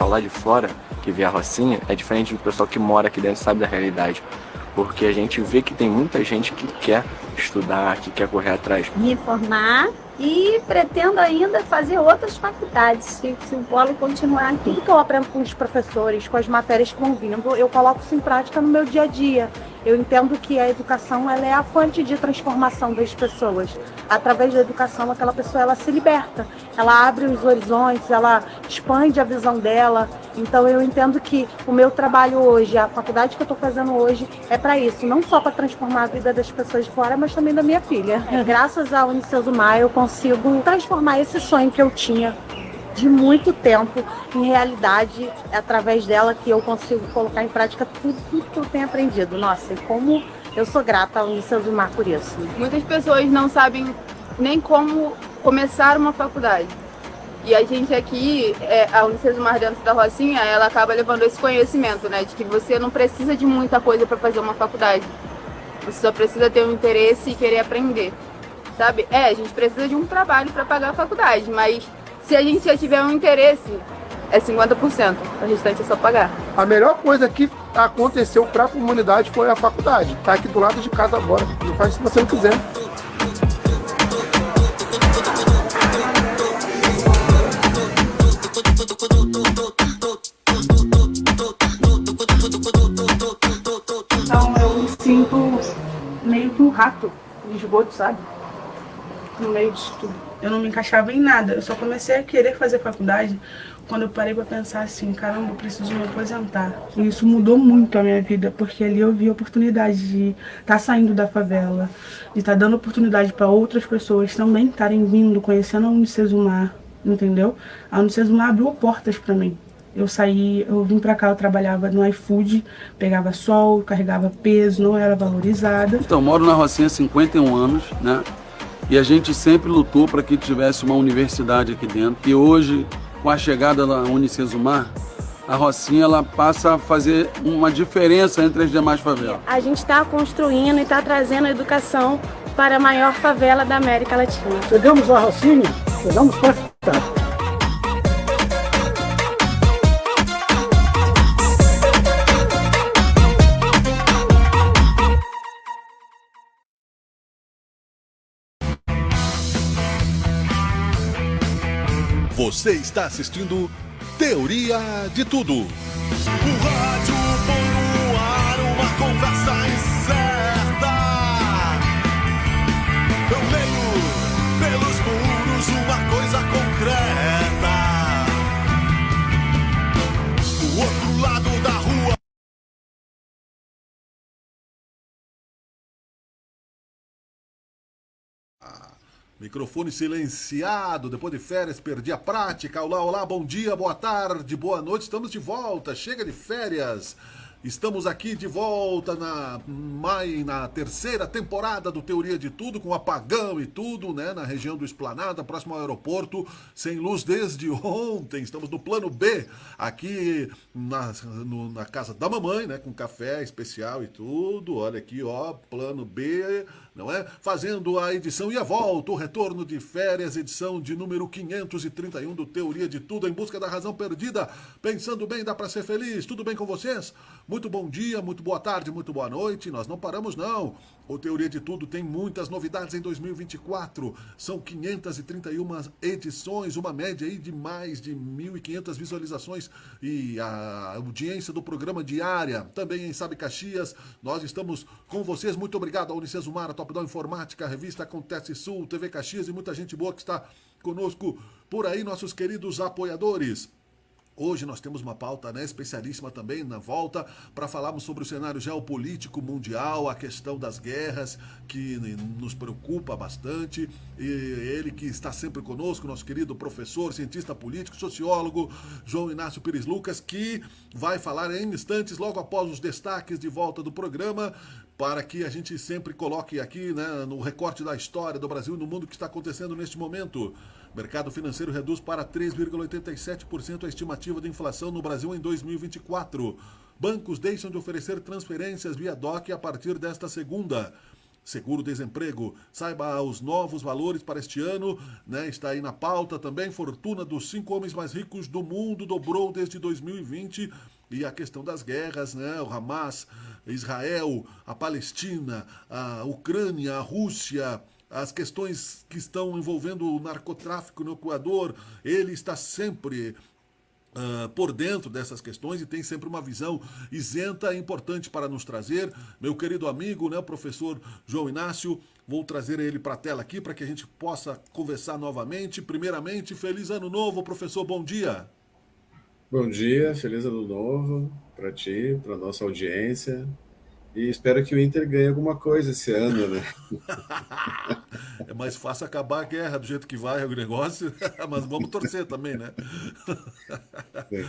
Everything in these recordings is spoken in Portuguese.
pessoal lá de fora que vê a Rocinha é diferente do pessoal que mora aqui dentro e sabe da realidade. Porque a gente vê que tem muita gente que quer estudar, que quer correr atrás. Me formar e pretendo ainda fazer outras faculdades, se o polo continuar aqui. Tudo que eu aprendo com os professores, com as matérias que vão vindo, eu coloco isso em prática no meu dia a dia. Eu entendo que a educação ela é a fonte de transformação das pessoas. Através da educação, aquela pessoa ela se liberta, ela abre os horizontes, ela expande a visão dela. Então eu entendo que o meu trabalho hoje, a faculdade que eu estou fazendo hoje, é para isso, não só para transformar a vida das pessoas de fora, mas também da minha filha. Graças à Unicesumar eu consigo transformar esse sonho que eu tinha de muito tempo em realidade, através dela que eu consigo colocar em prática tudo que eu tenho aprendido. Nossa, e como eu sou grata ao Unicesumar por isso. Muitas pessoas não sabem nem como começar uma faculdade. E a gente aqui, a Unicesumar dentro da Rocinha, ela acaba levando esse conhecimento, né? De que você não precisa de muita coisa para fazer uma faculdade. Você só precisa ter um interesse e querer aprender, sabe? A gente precisa de um trabalho para pagar a faculdade, mas se a gente já tiver um interesse, é 50%. O restante é só pagar. A melhor coisa que aconteceu para a comunidade foi a faculdade. Tá aqui do lado de casa agora. Não faz se você não quiser. Então eu me sinto meio que um rato de esgoto, sabe? No meio disso tudo. Eu não me encaixava em nada. Eu só comecei a querer fazer faculdade quando eu parei para pensar assim, caramba, eu preciso me aposentar. E isso mudou muito a minha vida, porque ali eu vi a oportunidade de estar saindo da favela, de estar dando oportunidade para outras pessoas também estarem vindo, conhecendo a Unicesumar, entendeu? A Unicesumar abriu portas para mim. Eu saí, eu vim pra cá, eu trabalhava no iFood, pegava sol, carregava peso, não era valorizada. Então, eu moro na Rocinha há 51 anos, né? E a gente sempre lutou para que tivesse uma universidade aqui dentro. E hoje, com a chegada da Unicesumar, a Rocinha ela passa a fazer uma diferença entre as demais favelas. A gente está construindo e está trazendo a educação para a maior favela da América Latina. Chegamos à Rocinha, chegamos para ficar. Você está assistindo Teoria de Tudo. O rádio põe no ar uma conversa incerta. Eu leio pelos muros uma coisa concreta. Do outro lado da rua. Microfone silenciado, depois de férias perdi a prática. Olá, olá, bom dia, boa tarde, boa noite, estamos de volta, chega de férias. Estamos aqui de volta na terceira temporada do Teoria de Tudo, com apagão e tudo, né? Na região do Esplanada, próximo ao aeroporto, sem luz desde ontem. Estamos no plano B, aqui na casa da mamãe, né? Com café especial e tudo. Olha aqui, ó, plano B, não é? Fazendo a edição e a volta, o retorno de férias, edição de número 531 do Teoria de Tudo, em busca da razão perdida. Pensando bem, dá pra ser feliz. Tudo bem com vocês? Muito bom dia, muito boa tarde, muito boa noite. Nós não paramos, não. O Teoria de Tudo tem muitas novidades em 2024. São 531 edições, uma média aí de mais de 1.500 visualizações e a audiência do programa diária. Também em Sabe Caxias, nós estamos com vocês. Muito obrigado ao Unicesumar, a Top Down Informática, a revista Acontece Sul, TV Caxias e muita gente boa que está conosco por aí, nossos queridos apoiadores. Hoje nós temos uma pauta, né, especialíssima também na volta para falarmos sobre o cenário geopolítico mundial, a questão das guerras que nos preocupa bastante. E ele que está sempre conosco, nosso querido professor, cientista político, sociólogo, João Inácio Pires Lucas, que vai falar em instantes, logo após os destaques de volta do programa, para que a gente sempre coloque aqui, né, no recorte da história do Brasil e no mundo que está acontecendo neste momento. Mercado financeiro reduz para 3,87% a estimativa de inflação no Brasil em 2024. Bancos deixam de oferecer transferências via DOC a partir desta segunda. seguro-desemprego. Saiba os novos valores para este ano, né? Está aí na pauta também. Fortuna dos 5 homens mais ricos do mundo dobrou desde 2020. E a questão das guerras, né? O Hamas, Israel, a Palestina, a Ucrânia, a Rússia, as questões que estão envolvendo o narcotráfico no Equador, ele está sempre por dentro dessas questões e tem sempre uma visão isenta e importante para nos trazer. Meu querido amigo, né, o professor João Inácio, vou trazer ele para a tela aqui para que a gente possa conversar novamente. Primeiramente, feliz ano novo, professor, bom dia. Bom dia, feliz ano novo para ti, para nossa audiência. E espero que o Inter ganhe alguma coisa esse ano, né? É mais fácil acabar a guerra do jeito que vai o negócio, mas vamos torcer também, né? Sim,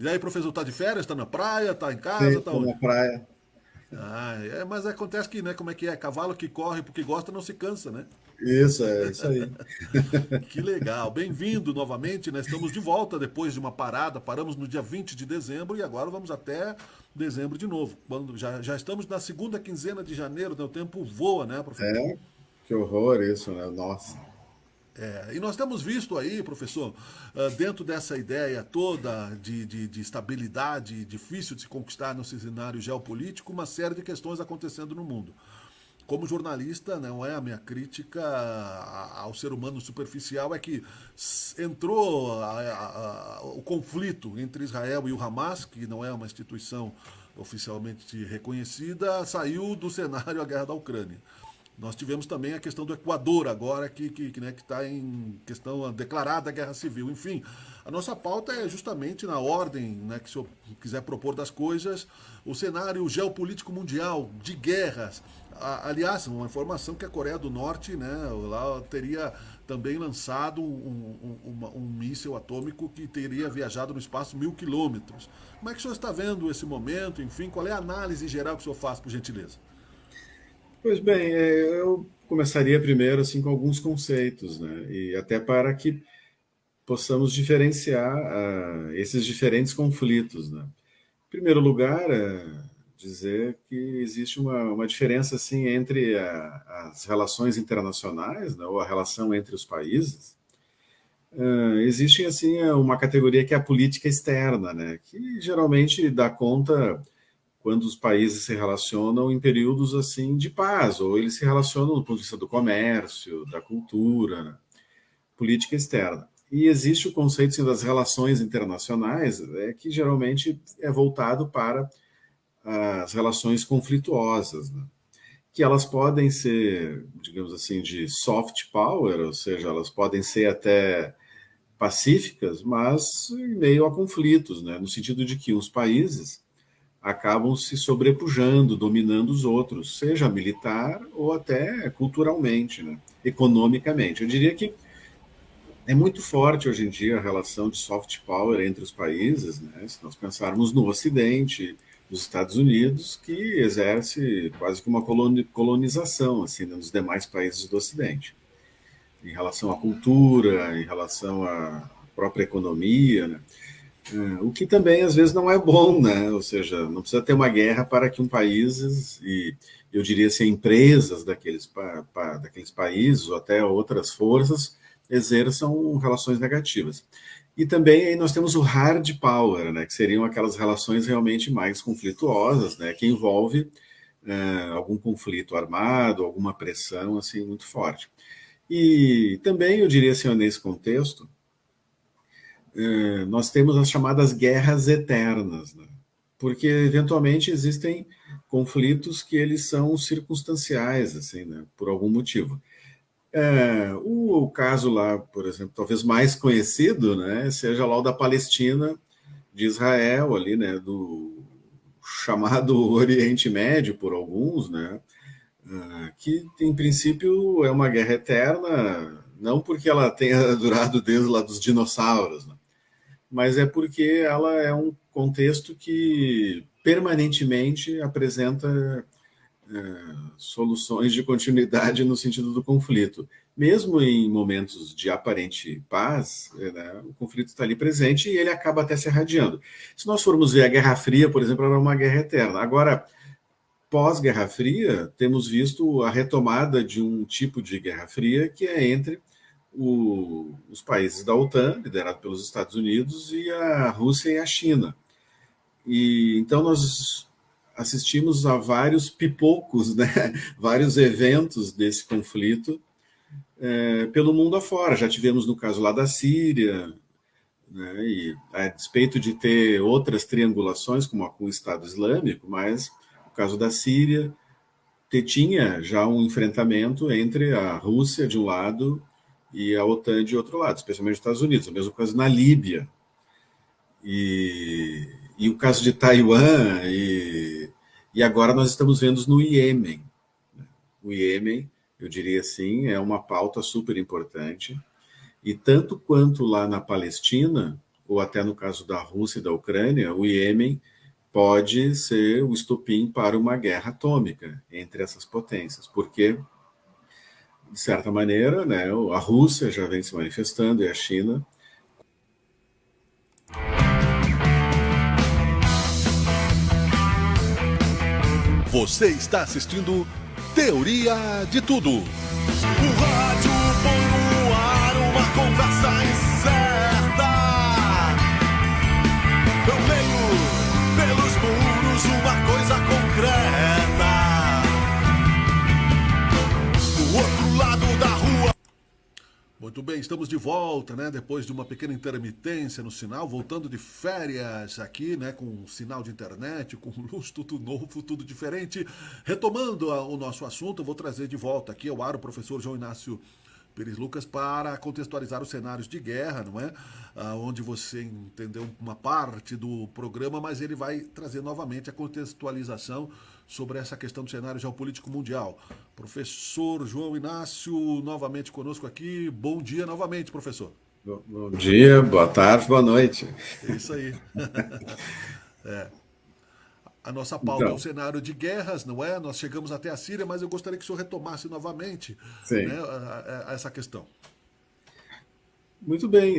E aí, professor, tá de férias? Tá na praia? Tá em casa? Tá estou onde? na praia. Mas acontece que, né? Como é que é? Cavalo que corre porque gosta não se cansa, né? Isso, é isso aí. Que legal. Bem-vindo novamente, né? Estamos de volta depois de uma parada. Paramos no dia 20 de dezembro e agora vamos até dezembro de novo. Quando já estamos na segunda quinzena de janeiro, né? O tempo voa, né, professor? É, que horror isso, né? Nossa. E nós temos visto aí, professor, dentro dessa ideia toda de estabilidade difícil de se conquistar no cenário geopolítico, uma série de questões acontecendo no mundo. Como jornalista, não é a minha crítica ao ser humano superficial, é que entrou o conflito entre Israel e o Hamas, que não é uma instituição oficialmente reconhecida, saiu do cenário a guerra da Ucrânia. Nós tivemos também a questão do Equador agora, que está em questão declarada guerra civil. Enfim, a nossa pauta é justamente na ordem, né, que o senhor quiser propor das coisas, o cenário geopolítico mundial de guerras. Aliás, uma informação que a Coreia do Norte, né, lá teria também lançado um míssil atômico que teria viajado no espaço 1.000 quilômetros. Como é que o senhor está vendo esse momento? Enfim, qual é a análise geral que o senhor faz, por gentileza? Pois bem, eu começaria primeiro assim com alguns conceitos, né? E até para que possamos diferenciar esses diferentes conflitos, né? Em primeiro lugar, dizer que existe uma diferença assim entre as relações internacionais, né, ou a relação entre os países. Existe assim uma categoria que é a política externa, né, que geralmente dá conta quando os países se relacionam em períodos assim de paz, ou eles se relacionam do ponto de vista do comércio, da cultura, né? Política externa. E existe o conceito assim, das relações internacionais, que geralmente é voltado para as relações conflituosas, né? Que elas podem ser, digamos assim, de soft power, ou seja, elas podem ser até pacíficas, mas em meio a conflitos, né? No sentido de que os países acabam se sobrepujando, dominando os outros, seja militar ou até culturalmente, né? Economicamente. Eu diria que é muito forte hoje em dia a relação de soft power entre os países, né? Se nós pensarmos no Ocidente, nos Estados Unidos, que exerce quase que uma colonização assim, né, nos demais países do Ocidente, em relação à cultura, em relação à própria economia, né? O que também às vezes não é bom, né? Ou seja, não precisa ter uma guerra para que um país, e eu diria assim, empresas daqueles países ou até outras forças exerçam relações negativas. E também aí nós temos o hard power, né? Que seriam aquelas relações realmente mais conflituosas, né? Que envolve algum conflito armado, alguma pressão assim muito forte. E também eu diria assim, nesse contexto, nós temos as chamadas guerras eternas, né? Porque eventualmente existem conflitos que eles são circunstanciais, assim, né? Por algum motivo. O caso lá, por exemplo, talvez mais conhecido, né? Seja lá o da Palestina, de Israel, ali, né? Do chamado Oriente Médio por alguns, né? Que em princípio é uma guerra eterna, não porque ela tenha durado desde lá dos dinossauros, né? Mas é porque ela é um contexto que permanentemente apresenta soluções de continuidade no sentido do conflito. Mesmo em momentos de aparente paz, né, o conflito está ali presente e ele acaba até se irradiando. Se nós formos ver a Guerra Fria, por exemplo, era uma guerra eterna. Agora, pós-Guerra Fria, temos visto a retomada de um tipo de Guerra Fria que é entre os países da OTAN, liderado pelos Estados Unidos, e a Rússia e a China. E então nós assistimos a vários pipocos, né? Vários eventos desse conflito pelo mundo afora. Já tivemos no caso lá da Síria, né? E a despeito de ter outras triangulações, como com o Estado Islâmico, mas no caso da Síria, tinha já um enfrentamento entre a Rússia de um lado e a OTAN de outro lado, especialmente os Estados Unidos. O mesmo caso na Líbia. E o caso de Taiwan, e agora nós estamos vendo no Iêmen. O Iêmen, eu diria assim, é uma pauta super importante. E tanto quanto lá na Palestina, ou até no caso da Rússia e da Ucrânia, o Iêmen pode ser o estopim para uma guerra atômica entre essas potências, porque, de certa maneira, né, a Rússia já vem se manifestando e a China. Você está assistindo Teoria de Tudo. O rádio põe no ar uma conversa incerta. Eu leio pelos muros uma coisa concreta. Do outro lado da rua. Muito bem, estamos de volta, né? Depois de uma pequena intermitência no sinal, voltando de férias aqui, né? Com sinal de internet, com luz, tudo novo, tudo diferente. Retomando o nosso assunto, eu vou trazer de volta aqui ao ar o professor João Inácio Pires Lucas para contextualizar os cenários de guerra, não é? Onde você entendeu uma parte do programa, mas ele vai trazer novamente a contextualização sobre essa questão do cenário geopolítico mundial. Professor João Inácio, novamente conosco aqui. Bom dia novamente, professor. Bom dia, boa tarde, boa noite. É isso aí. A nossa pauta é o cenário de guerras, não é? Nós chegamos até a Síria, mas eu gostaria que o senhor retomasse novamente, né, essa questão. Muito bem.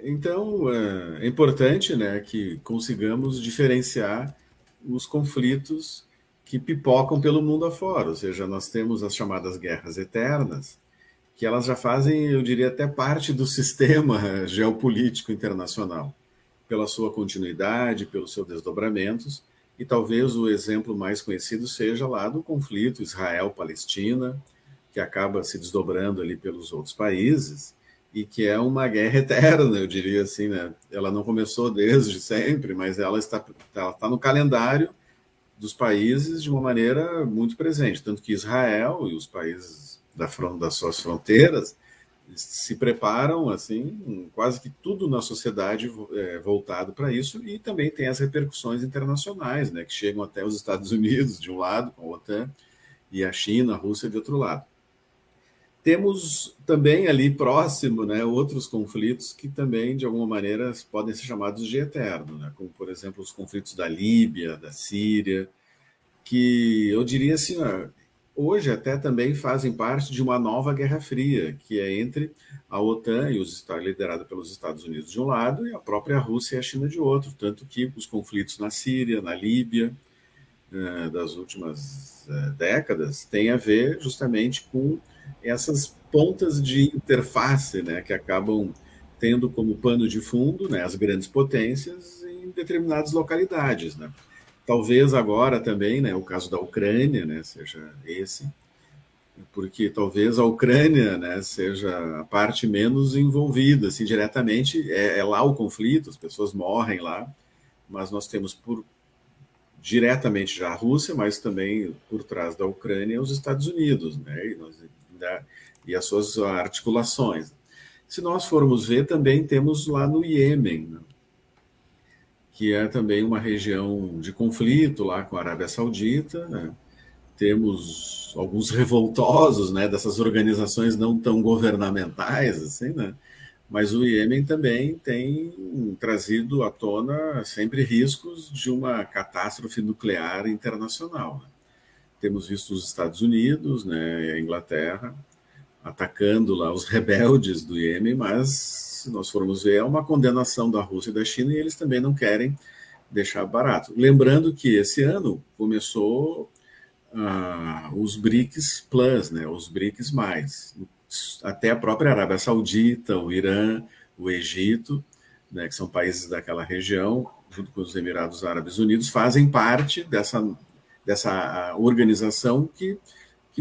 Então, é importante, né, que consigamos diferenciar os conflitos que pipocam pelo mundo afora. Ou seja, nós temos as chamadas guerras eternas, que elas já fazem, eu diria, até parte do sistema geopolítico internacional, pela sua continuidade, pelos seus desdobramentos. E talvez o exemplo mais conhecido seja lá do conflito Israel-Palestina, que acaba se desdobrando ali pelos outros países, e que é uma guerra eterna, eu diria assim, né? Ela não começou desde sempre, mas ela está no calendário dos países de uma maneira muito presente. Tanto que Israel e os países das suas fronteiras se preparam, assim, quase que tudo na sociedade voltado para isso, e também tem as repercussões internacionais, né, que chegam até os Estados Unidos, de um lado, com a OTAN, e a China, a Rússia, de outro lado. Temos também ali próximo, né, outros conflitos que também, de alguma maneira, podem ser chamados de eterno, né, como, por exemplo, os conflitos da Líbia, da Síria, que eu diria assim, hoje até também fazem parte de uma nova Guerra Fria, que é entre a OTAN e liderada pelos Estados Unidos de um lado e a própria Rússia e a China de outro, tanto que os conflitos na Síria, na Líbia, das últimas décadas, têm a ver justamente com essas pontas de interface, né, que acabam tendo como pano de fundo, né, as grandes potências em determinadas localidades, né. Talvez agora também, né, o caso da Ucrânia, né, seja esse, porque talvez a Ucrânia, né, seja a parte menos envolvida, assim, diretamente, é lá o conflito, as pessoas morrem lá, mas nós temos diretamente já a Rússia, mas também por trás da Ucrânia os Estados Unidos, né, e as suas articulações. Se nós formos ver, também temos lá no Iêmen, né, que é também uma região de conflito lá com a Arábia Saudita, né? Temos alguns revoltosos, né, dessas organizações não tão governamentais, assim, né? Mas o Iêmen também tem trazido à tona sempre riscos de uma catástrofe nuclear internacional, né? Temos visto os Estados Unidos, né, e a Inglaterra atacando lá os rebeldes do Iêmen, mas se nós formos ver, é uma condenação da Rússia e da China e eles também não querem deixar barato. Lembrando que esse ano começou os BRICS Plus, né, os BRICS mais. Até a própria Arábia Saudita, o Irã, o Egito, né, que são países daquela região, junto com os Emirados Árabes Unidos, fazem parte dessa organização que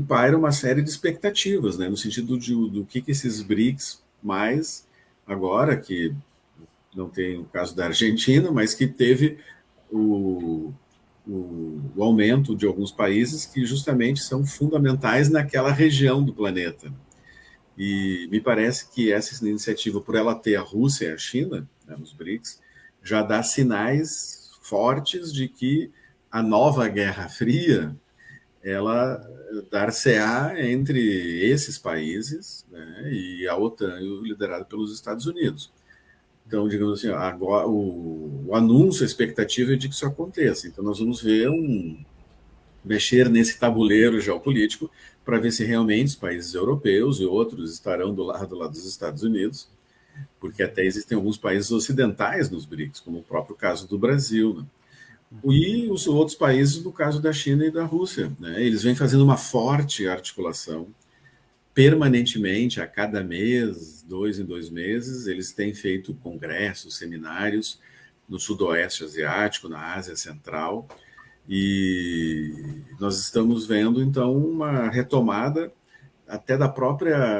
paira uma série de expectativas, né, no sentido do que esses BRICS mais, agora que não tem o caso da Argentina, mas que teve o aumento de alguns países que justamente são fundamentais naquela região do planeta. E me parece que essa iniciativa, por ela ter a Rússia e a China, né, nos BRICS, já dá sinais fortes de que a nova Guerra Fria, ela dar-se-á entre esses países, né, e a OTAN, liderada pelos Estados Unidos. Então, digamos assim, agora o anúncio, a expectativa é de que isso aconteça. Então, nós vamos ver mexer nesse tabuleiro geopolítico para ver se realmente os países europeus e outros estarão do lado lá dos Estados Unidos, porque até existem alguns países ocidentais nos BRICS, como o próprio caso do Brasil, né? E os outros países, no caso da China e da Rússia, né? Eles vêm fazendo uma forte articulação permanentemente, a cada mês, 2 em 2 meses, eles têm feito congressos, seminários no Sudoeste Asiático, na Ásia Central, e nós estamos vendo, então, uma retomada até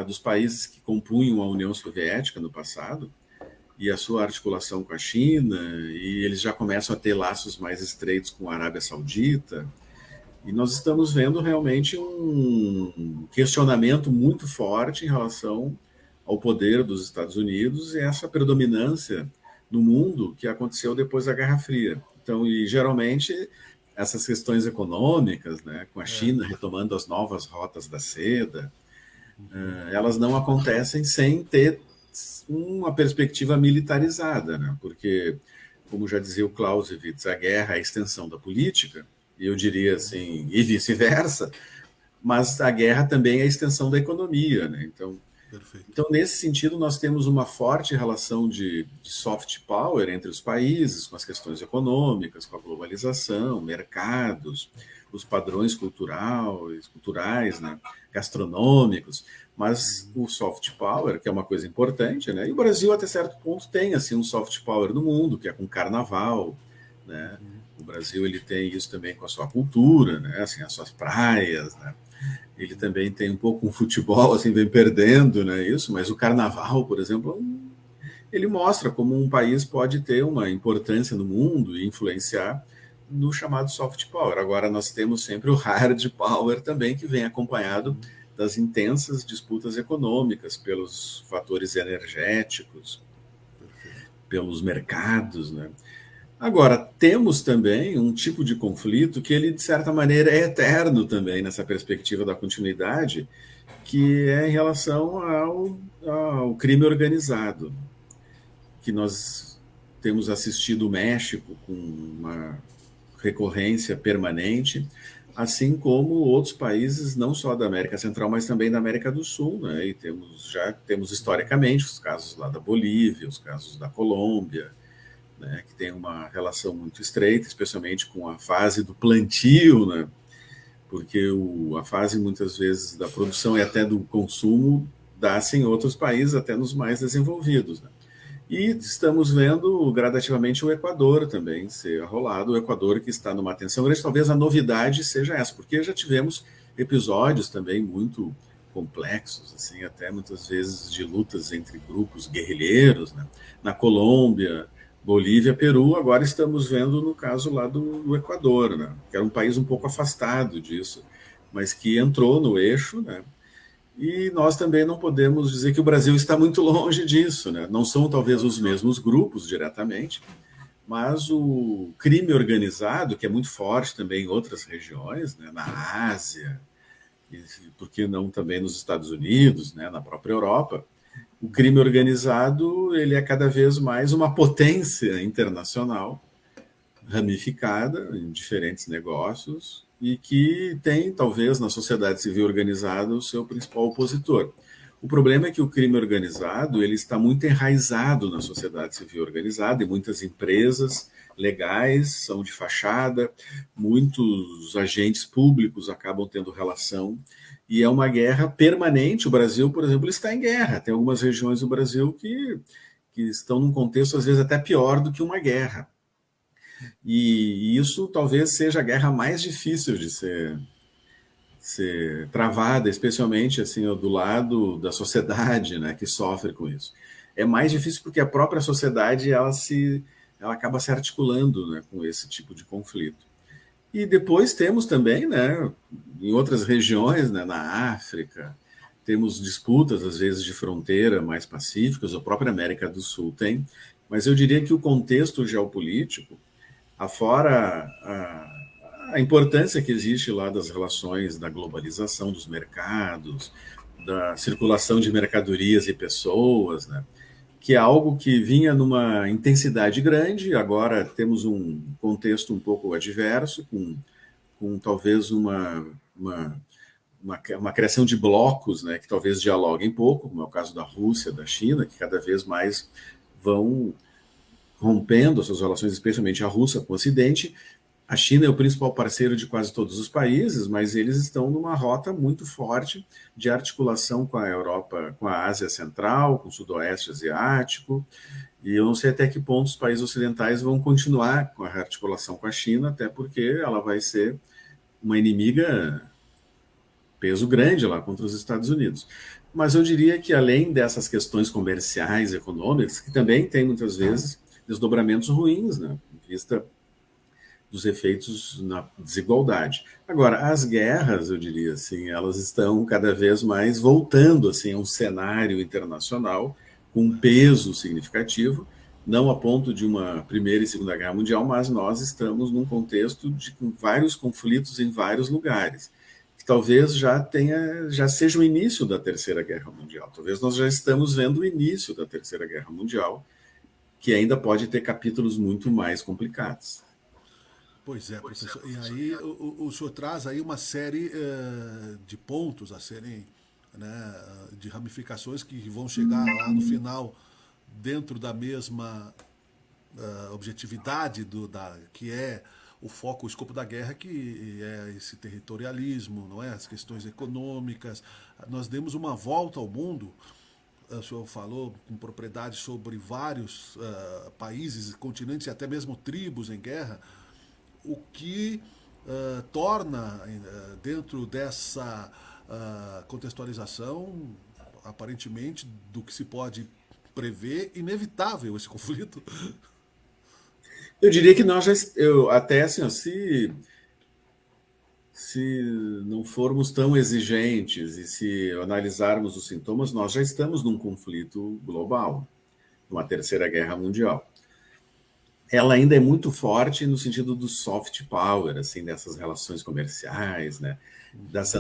dos países que compunham a União Soviética no passado, e a sua articulação com a China, e eles já começam a ter laços mais estreitos com a Arábia Saudita. E nós estamos vendo realmente um questionamento muito forte em relação ao poder dos Estados Unidos e essa predominância no mundo que aconteceu depois da Guerra Fria. Então, e geralmente essas questões econômicas, né, com a China retomando as novas rotas da seda, elas não acontecem sem ter uma perspectiva militarizada, né? Porque, como já dizia o Clausewitz, a guerra é a extensão da política, e eu diria assim, e vice-versa, mas a guerra também é a extensão da economia, né? Então, nesse sentido, nós temos uma forte relação de soft power entre os países, com as questões econômicas, com a globalização, mercados, os padrões culturais, né, gastronômicos, mas o soft power, que é uma coisa importante, né? E o Brasil, até certo ponto, tem assim, um soft power no mundo, que é com carnaval, né? O Brasil ele tem isso também com a sua cultura, né? Assim, as suas praias, né? Ele também tem um pouco um futebol, assim, vem perdendo, né, isso, mas o carnaval, por exemplo, ele mostra como um país pode ter uma importância no mundo e influenciar no chamado soft power. Agora nós temos sempre o hard power também, que vem acompanhado das intensas disputas econômicas pelos fatores energéticos, pelos mercados, né? Agora, temos também um tipo de conflito que ele, de certa maneira, é eterno também nessa perspectiva da continuidade, que é em relação ao crime organizado, que nós temos assistido o México com uma recorrência permanente, assim como outros países, não só da América Central, mas também da América do Sul, né? E já temos historicamente os casos lá da Bolívia, os casos da Colômbia, né, que tem uma relação muito estreita, especialmente com a fase do plantio, né, porque a fase, muitas vezes, da produção e até do consumo dá-se em outros países, até nos mais desenvolvidos, né. E estamos vendo gradativamente o Equador também ser arrolado, o Equador que está numa tensão grande. Talvez a novidade seja essa, porque já tivemos episódios também muito complexos, assim, até muitas vezes de lutas entre grupos guerrilheiros, né, na Colômbia, Bolívia, Peru. Agora estamos vendo no caso lá do Equador, né, que era um país um pouco afastado disso, mas que entrou no eixo, né, e nós também não podemos dizer que o Brasil está muito longe disso, né. Não são talvez os mesmos grupos diretamente, mas o crime organizado, que é muito forte também em outras regiões, né, na Ásia, e por que não também nos Estados Unidos, né, na própria Europa, o crime organizado ele é cada vez mais uma potência internacional ramificada em diferentes negócios e que tem, talvez, na sociedade civil organizada, o seu principal opositor. O problema é que o crime organizado ele está muito enraizado na sociedade civil organizada e muitas empresas legais são de fachada, muitos agentes públicos acabam tendo relação e é uma guerra permanente. O Brasil, por exemplo, está em guerra. Tem algumas regiões do Brasil que estão num contexto às vezes até pior do que uma guerra. E isso talvez seja a guerra mais difícil de ser travada, especialmente assim do lado da sociedade, né, que sofre com isso. É mais difícil porque a própria sociedade ela acaba se articulando, né, com esse tipo de conflito. E depois temos também, né, em outras regiões, né, na África, temos disputas às vezes de fronteira mais pacíficas, a própria América do Sul tem, mas eu diria que o contexto geopolítico, afora a importância que existe lá das relações da globalização dos mercados, da circulação de mercadorias e pessoas, né? Que é algo que vinha numa intensidade grande, agora temos um contexto um pouco adverso, com talvez uma criação de blocos, né, que talvez dialoguem pouco, como é o caso da Rússia, da China, que cada vez mais vão rompendo as suas relações, especialmente a Rússia com o Ocidente. A China é o principal parceiro de quase todos os países, mas eles estão numa rota muito forte de articulação com a Europa, com a Ásia Central, com o Sudoeste Asiático, e eu não sei até que ponto os países ocidentais vão continuar com a articulação com a China, até porque ela vai ser uma inimiga peso grande lá contra os Estados Unidos. Mas eu diria que além dessas questões comerciais, econômicas, que também tem muitas vezes desdobramentos ruins, né, em vista dos efeitos na desigualdade. Agora, as guerras, eu diria assim, elas estão cada vez mais voltando assim, a um cenário internacional com um peso significativo, não a ponto de uma Primeira e Segunda Guerra Mundial, mas nós estamos num contexto de vários conflitos em vários lugares, que talvez já seja o início da Terceira Guerra Mundial. Talvez nós já estamos vendo o início da Terceira Guerra Mundial, que ainda pode ter capítulos muito mais complicados. Pois é, professor. E aí o senhor traz aí uma série de pontos a serem, né, de ramificações que vão chegar lá no final dentro da mesma objetividade que é o foco, o escopo da guerra, que é esse territorialismo, não é? As questões econômicas. Nós demos uma volta ao mundo. O senhor falou com propriedade sobre vários países, continentes e até mesmo tribos em guerra, o que torna, dentro dessa contextualização, aparentemente, do que se pode prever, inevitável esse conflito. Eu diria que nós até assim, se não formos tão exigentes e se analisarmos os sintomas, nós já estamos num conflito global, numa Terceira Guerra Mundial. Ela ainda é muito forte no sentido do soft power, assim, dessas relações comerciais, né? Das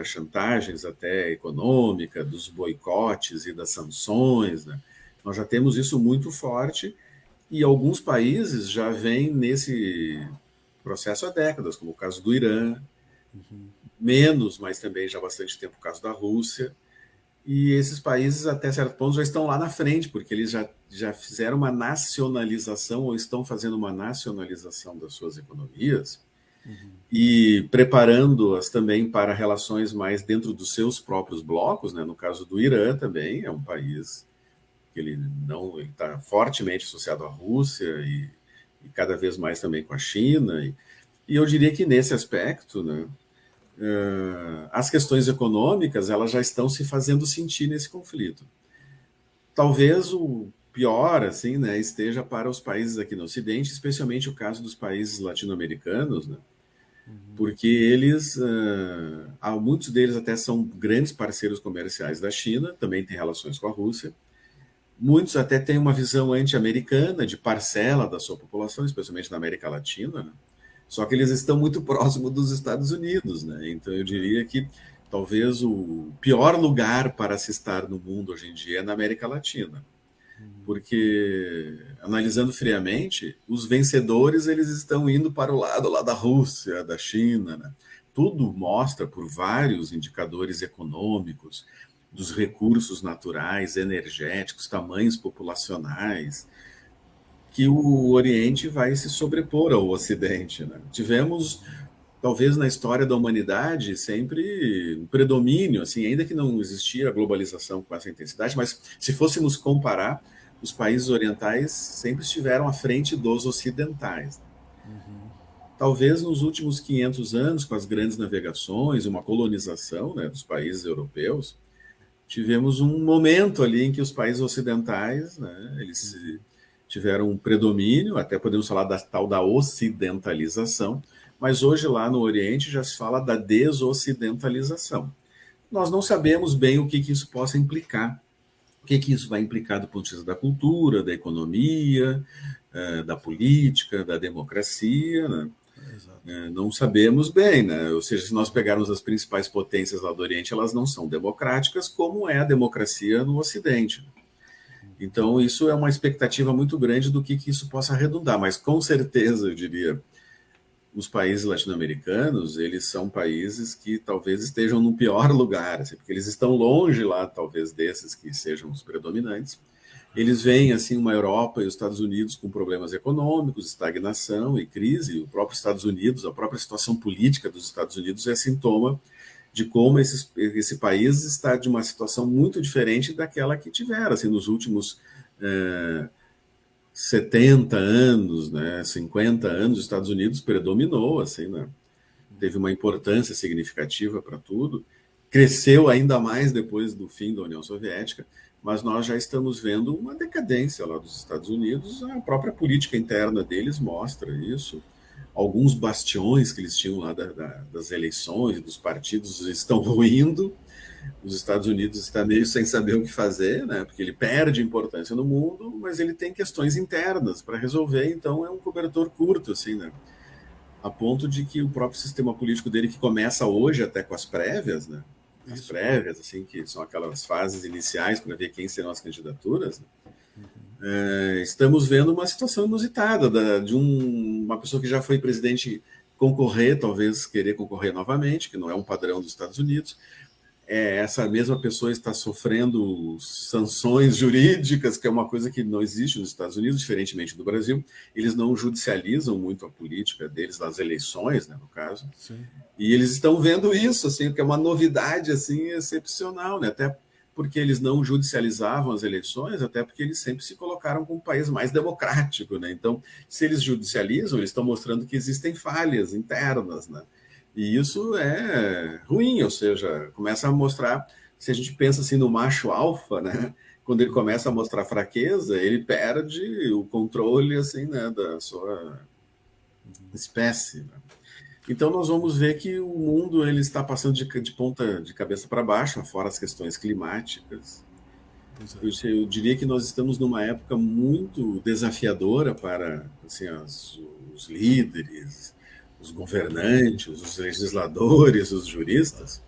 chantagens até econômica, dos boicotes e das sanções, né? Nós já temos isso muito forte e alguns países já vêm nesse processo há décadas, como o caso do Irã, menos, mas também já há bastante tempo o caso da Rússia. E esses países, até certo ponto, já estão lá na frente, porque eles já fizeram uma nacionalização ou estão fazendo uma nacionalização das suas economias e preparando-as também para relações mais dentro dos seus próprios blocos, né? No caso do Irã também, é um país que ele está fortemente associado à Rússia e cada vez mais também com a China. E eu diria que nesse aspecto, né, as questões econômicas elas já estão se fazendo sentir nesse conflito. Talvez o pior assim, né, esteja para os países aqui no Ocidente, especialmente o caso dos países latino-americanos, né, porque eles, muitos deles até são grandes parceiros comerciais da China, também têm relações com a Rússia. Muitos até têm uma visão anti-americana de parcela da sua população, especialmente na América Latina, né? Só que eles estão muito próximos dos Estados Unidos, né? Então eu diria que talvez o pior lugar para se estar no mundo hoje em dia é na América Latina. Porque, analisando friamente, os vencedores eles estão indo para o lado lá da Rússia, da China, né? Tudo mostra, por vários indicadores econômicos, dos recursos naturais, energéticos, tamanhos populacionais, que o Oriente vai se sobrepor ao Ocidente, né? Tivemos, talvez na história da humanidade, sempre um predomínio, assim, ainda que não existia a globalização com essa intensidade, mas se fôssemos comparar, os países orientais sempre estiveram à frente dos ocidentais. Talvez nos últimos 500 anos, com as grandes navegações, uma colonização, né, dos países europeus, tivemos um momento ali em que os países ocidentais, né, eles tiveram um predomínio, até podemos falar da tal da ocidentalização, mas hoje lá no Oriente já se fala da desocidentalização. Nós não sabemos bem o que isso possa implicar, o que isso vai implicar do ponto de vista da cultura, da economia, da política, da democracia, né? Não sabemos bem, né? Ou seja, se nós pegarmos as principais potências lá do Oriente, elas não são democráticas, como é a democracia no Ocidente. Então, isso é uma expectativa muito grande do que isso possa redundar, mas com certeza, eu diria, os países latino-americanos, eles são países que talvez estejam no pior lugar, assim, porque eles estão longe lá, talvez, desses que sejam os predominantes. Eles veem, assim, uma Europa e os Estados Unidos com problemas econômicos, estagnação e crise. O próprio Estados Unidos, a própria situação política dos Estados Unidos é sintoma de como esse país está de uma situação muito diferente daquela que tiveram, assim, nos últimos 70 anos, né, 50 anos, os Estados Unidos predominou, assim, né, teve uma importância significativa para tudo, cresceu ainda mais depois do fim da União Soviética, mas nós já estamos vendo uma decadência lá dos Estados Unidos, a própria política interna deles mostra isso, alguns bastiões que eles tinham lá das eleições, dos partidos, estão ruindo, os Estados Unidos está meio sem saber o que fazer, né? Porque ele perde importância no mundo, mas ele tem questões internas para resolver, então é um cobertor curto, assim, né? A ponto de que o próprio sistema político dele, que começa hoje até com as prévias, né? As prévias, assim, que são aquelas fases iniciais para ver quem serão as candidaturas, né? Estamos vendo uma situação inusitada de uma pessoa que já foi presidente concorrer, talvez querer concorrer novamente, que não é um padrão dos Estados Unidos. Essa mesma pessoa está sofrendo sanções jurídicas, que é uma coisa que não existe nos Estados Unidos, diferentemente do Brasil. Eles não judicializam muito a política deles, nas eleições, né, no caso. Sim. E eles estão vendo isso, assim, que é uma novidade assim, excepcional, né? Até porque eles não judicializavam as eleições, até porque eles sempre se colocaram como um país mais democrático, né? Então, se eles judicializam, eles estão mostrando que existem falhas internas, né? E isso é ruim, ou seja, começa a mostrar, se a gente pensa assim no macho alfa, né? Quando ele começa a mostrar fraqueza, ele perde o controle, assim, né, da sua espécie, né? Então nós vamos ver que o mundo ele está passando de ponta de cabeça para baixo, fora as questões climáticas. Eu diria que nós estamos numa época muito desafiadora para, assim, os líderes, os governantes, os legisladores, os juristas,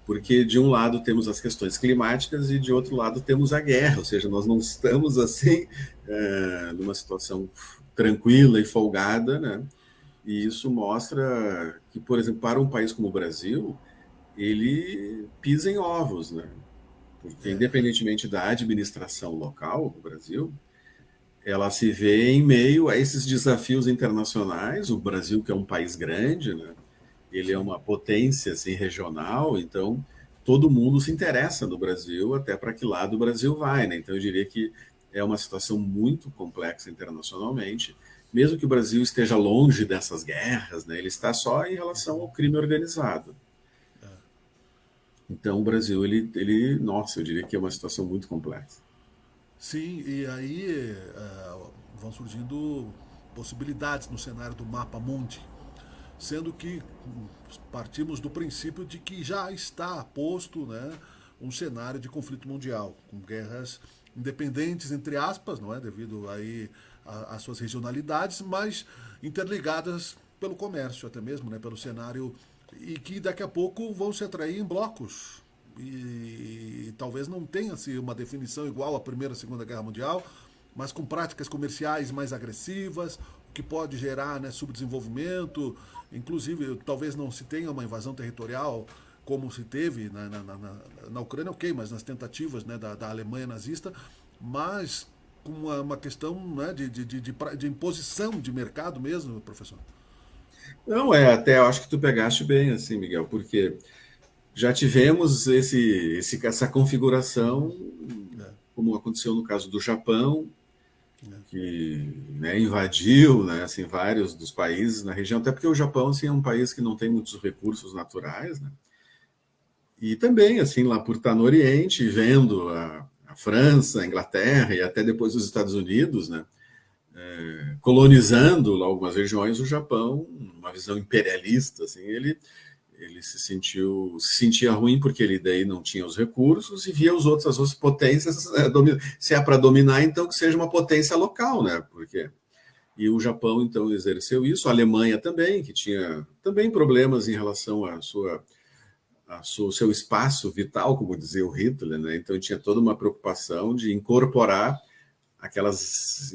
porque de um lado temos as questões climáticas e de outro lado temos a guerra, ou seja, nós não estamos assim numa situação tranquila e folgada, né? E isso mostra que, por exemplo, para um país como o Brasil, ele pisa em ovos, né? Porque independentemente da administração local do Brasil, ela se vê em meio a esses desafios internacionais. O Brasil, que é um país grande, né? Ele é uma potência assim, regional, então todo mundo se interessa no Brasil, até para que lado o Brasil vai, né? Então eu diria que é uma situação muito complexa internacionalmente, mesmo que o Brasil esteja longe dessas guerras, né? Ele está só em relação ao crime organizado. Então o Brasil, nossa, eu diria que é uma situação muito complexa. Sim, e aí vão surgindo possibilidades no cenário do mapa mundi, sendo que partimos do princípio de que já está posto, né, um cenário de conflito mundial, com guerras independentes, entre aspas, não é, devido aí às suas regionalidades, mas interligadas pelo comércio até mesmo, né, pelo cenário, e que daqui a pouco vão se atrair em blocos. E talvez não tenha assim, uma definição igual à Primeira e Segunda Guerra Mundial, mas com práticas comerciais mais agressivas, o que pode gerar, né, subdesenvolvimento, inclusive talvez não se tenha uma invasão territorial como se teve na Ucrânia, ok, mas nas tentativas, né, da Alemanha nazista, mas com uma questão, né, de imposição de mercado mesmo, professor? Não, até eu acho que tu pegaste bem, assim, Miguel, porque já tivemos essa configuração, como aconteceu no caso do Japão, que, né, invadiu, né, assim, vários dos países na região, até porque o Japão, assim, é um país que não tem muitos recursos naturais, né? E também, assim, lá por estar no Oriente, vendo a França, a Inglaterra e até depois os Estados Unidos, né, colonizando lá algumas regiões, o Japão, uma visão imperialista, assim, ele se sentia ruim porque ele daí não tinha os recursos e via as outras potências, se é para dominar, então que seja uma potência local, né? E o Japão então exerceu isso, a Alemanha também, que tinha também problemas em relação seu espaço vital, como dizia o Hitler, né? Então tinha toda uma preocupação de incorporar aquelas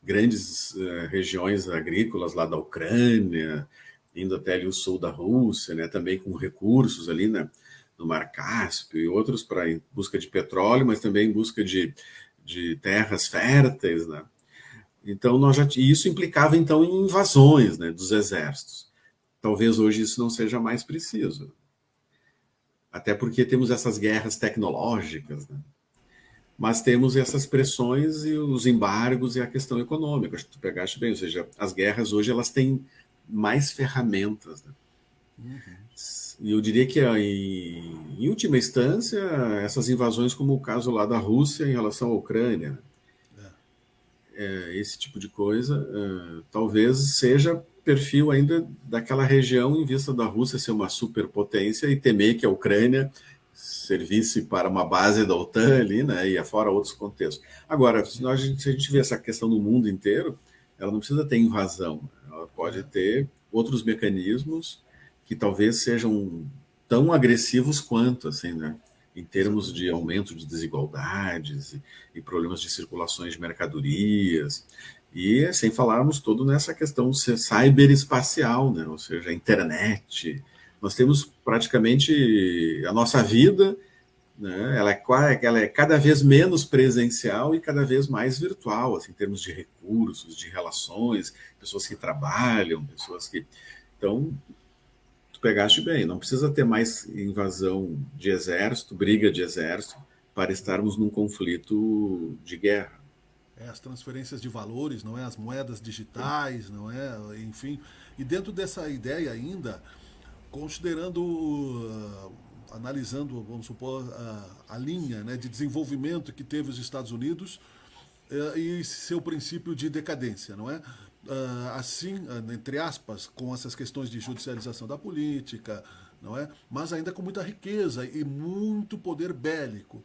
grandes regiões agrícolas lá da Ucrânia, indo até ali o sul da Rússia, né, também com recursos ali, né, no Mar Cáspio e outros em busca de petróleo, mas também em busca de terras férteis, né. Então isso implicava então em invasões, né, dos exércitos. Talvez hoje isso não seja mais preciso, até porque temos essas guerras tecnológicas, né. Mas temos essas pressões e os embargos e a questão econômica. Acho que tu pegaste bem, ou seja, as guerras hoje elas têm mais ferramentas, né? E eu diria que em última instância essas invasões, como o caso lá da Rússia em relação à Ucrânia, esse tipo de coisa, talvez seja perfil ainda daquela região em vista da Rússia ser uma superpotência e temer que a Ucrânia servisse para uma base da OTAN ali, né, e afora outros contextos. Agora, se a gente vê essa questão no mundo inteiro, ela não precisa ter invasão, ela pode ter outros mecanismos que talvez sejam tão agressivos quanto, assim, né, em termos de aumento de desigualdades e problemas de circulações de mercadorias, e sem falarmos todo nessa questão cyberespacial, né, ou seja, a internet. Nós temos praticamente a nossa vida, né, ela é cada vez menos presencial e cada vez mais virtual, assim, em termos de recursos, de relações, pessoas que trabalham, pessoas que... Então, tu pegaste bem, não precisa ter mais invasão de exército, briga de exército, para estarmos num conflito de guerra. As transferências de valores, não é? As moedas digitais, não é? Enfim, e dentro dessa ideia ainda... considerando, analisando, vamos supor, a linha, né, de desenvolvimento que teve os Estados Unidos e seu princípio de decadência, não é? Assim, entre aspas, com essas questões de judicialização da política, não é? Mas ainda com muita riqueza e muito poder bélico.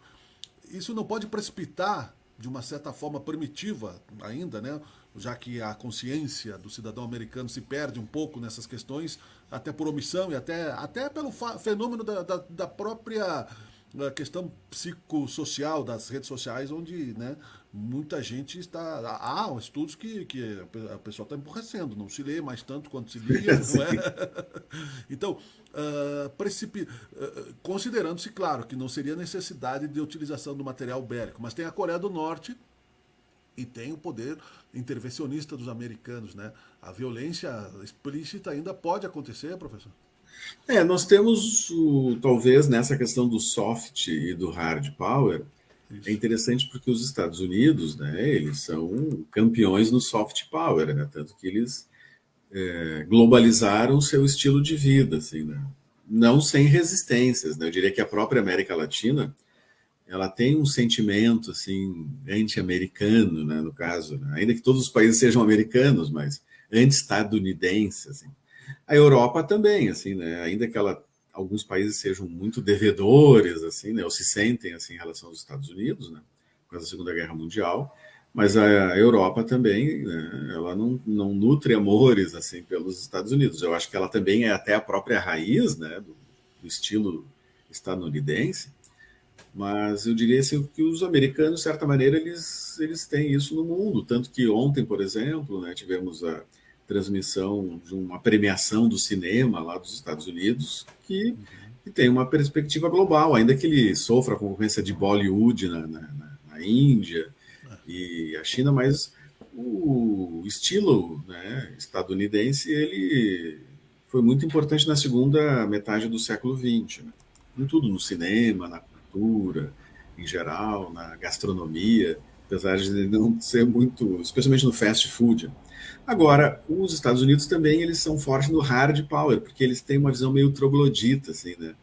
Isso não pode precipitar, de uma certa forma primitiva ainda, né? Já que a consciência do cidadão americano se perde um pouco nessas questões, até por omissão e até pelo fenômeno da própria questão psicossocial das redes sociais, onde, né, muita gente está... Há estudos que a pessoa está emburrecendo, não se lê mais tanto quanto se lia, não é? Então, considerando-se, claro, que não seria necessidade de utilização do material bélico, mas tem a Coreia do Norte e tem o poder intervencionista dos americanos, né? A violência explícita ainda pode acontecer, professor? Nós temos, talvez, nessa questão do soft e do hard power, isso. É interessante porque os Estados Unidos, né, eles são campeões no soft power, né? Tanto que eles globalizaram o seu estilo de vida, assim, né? Não sem resistências, né? Eu diria que a própria América Latina, ela tem um sentimento, assim, anti-americano, né, no caso, né? Ainda que todos os países sejam americanos, mas anti-estadunidense, assim. A Europa também, assim, né? Ainda que alguns países sejam muito devedores, assim, né, ou se sentem assim em relação aos Estados Unidos, né, por causa da Segunda Guerra Mundial, mas a Europa também, né, ela não nutre amores assim pelos Estados Unidos. Eu acho que ela também é até a própria raiz, né, do estilo estadunidense, mas eu diria assim, que os americanos, de certa maneira, eles têm isso no mundo, tanto que ontem, por exemplo, né, tivemos a transmissão de uma premiação do cinema lá dos Estados Unidos, que e tem uma perspectiva global, ainda que ele sofra a concorrência de Bollywood na Índia e a China, mas o estilo, né, estadunidense, ele foi muito importante na segunda metade do século XX, né? Em tudo, no cinema, na cultura, em geral, na gastronomia, apesar de não ser muito, especialmente no fast food. Agora, os Estados Unidos também eles são fortes no hard power, porque eles têm uma visão meio troglodita, assim, né?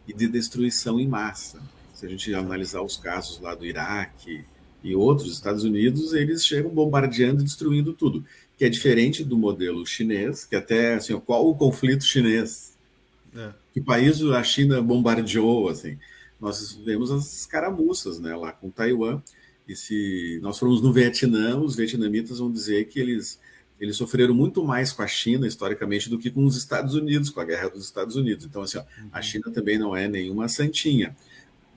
E de destruição em massa. Se a gente analisar os casos lá do Iraque e outros, Estados Unidos, eles chegam bombardeando e destruindo tudo, que é diferente do modelo chinês, que até, assim, qual o conflito chinês? Que país a China bombardeou, assim? Nós vemos as escaramuças, né, lá com Taiwan, e se nós formos no Vietnã, os vietnamitas vão dizer que eles sofreram muito mais com a China, historicamente, do que com os Estados Unidos, com a guerra dos Estados Unidos. Então, assim, ó, a China também não é nenhuma santinha,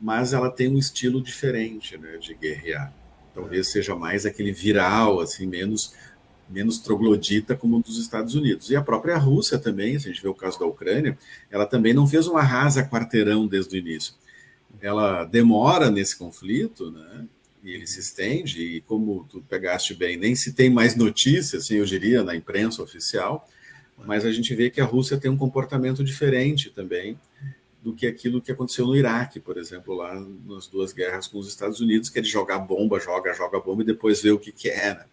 mas ela tem um estilo diferente, né, de guerrear. Talvez seja mais aquele viral, assim, menos troglodita como o dos Estados Unidos. E a própria Rússia também, se a gente vê o caso da Ucrânia, ela também não fez um arrasa-quarteirão desde o início. Ela demora nesse conflito, né? E ele se estende, e como tu pegaste bem, nem se tem mais notícias, assim, eu diria, na imprensa oficial, mas a gente vê que a Rússia tem um comportamento diferente também do que aquilo que aconteceu no Iraque, por exemplo, lá nas duas guerras com os Estados Unidos, que é de jogar bomba, joga bomba e depois ver o que é, né?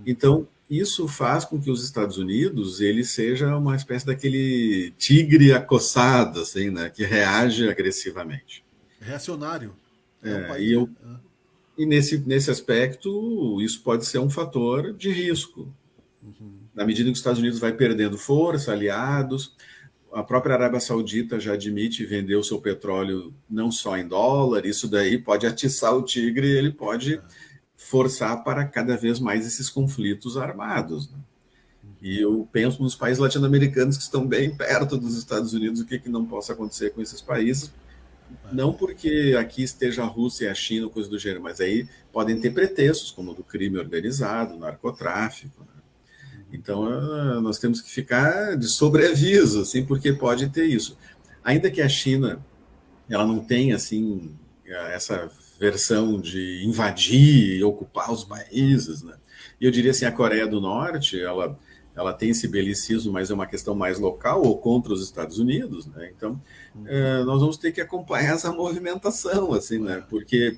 Então, isso faz com que os Estados Unidos ele seja uma espécie daquele tigre acossado, assim, né, que reage agressivamente. Reacionário. E nesse aspecto, isso pode ser um fator de risco. Na medida que os Estados Unidos vai perdendo força, aliados, a própria Arábia Saudita já admite vender o seu petróleo não só em dólar, isso daí pode atiçar o tigre, ele pode forçar para cada vez mais esses conflitos armados, né? E eu penso nos países latino-americanos que estão bem perto dos Estados Unidos, o que não possa acontecer com esses países, não porque aqui esteja a Rússia e a China, coisa do gênero, mas aí podem ter pretextos, como o do crime organizado, narcotráfico, né? Então, nós temos que ficar de sobreaviso, assim, porque pode ter isso. Ainda que a China ela não tenha, assim, essa versão de invadir e ocupar os países, né? E eu diria assim, a Coreia do Norte, ela tem esse belicismo, mas é uma questão mais local ou contra os Estados Unidos, né? Então, nós vamos ter que acompanhar essa movimentação, assim, né? Porque,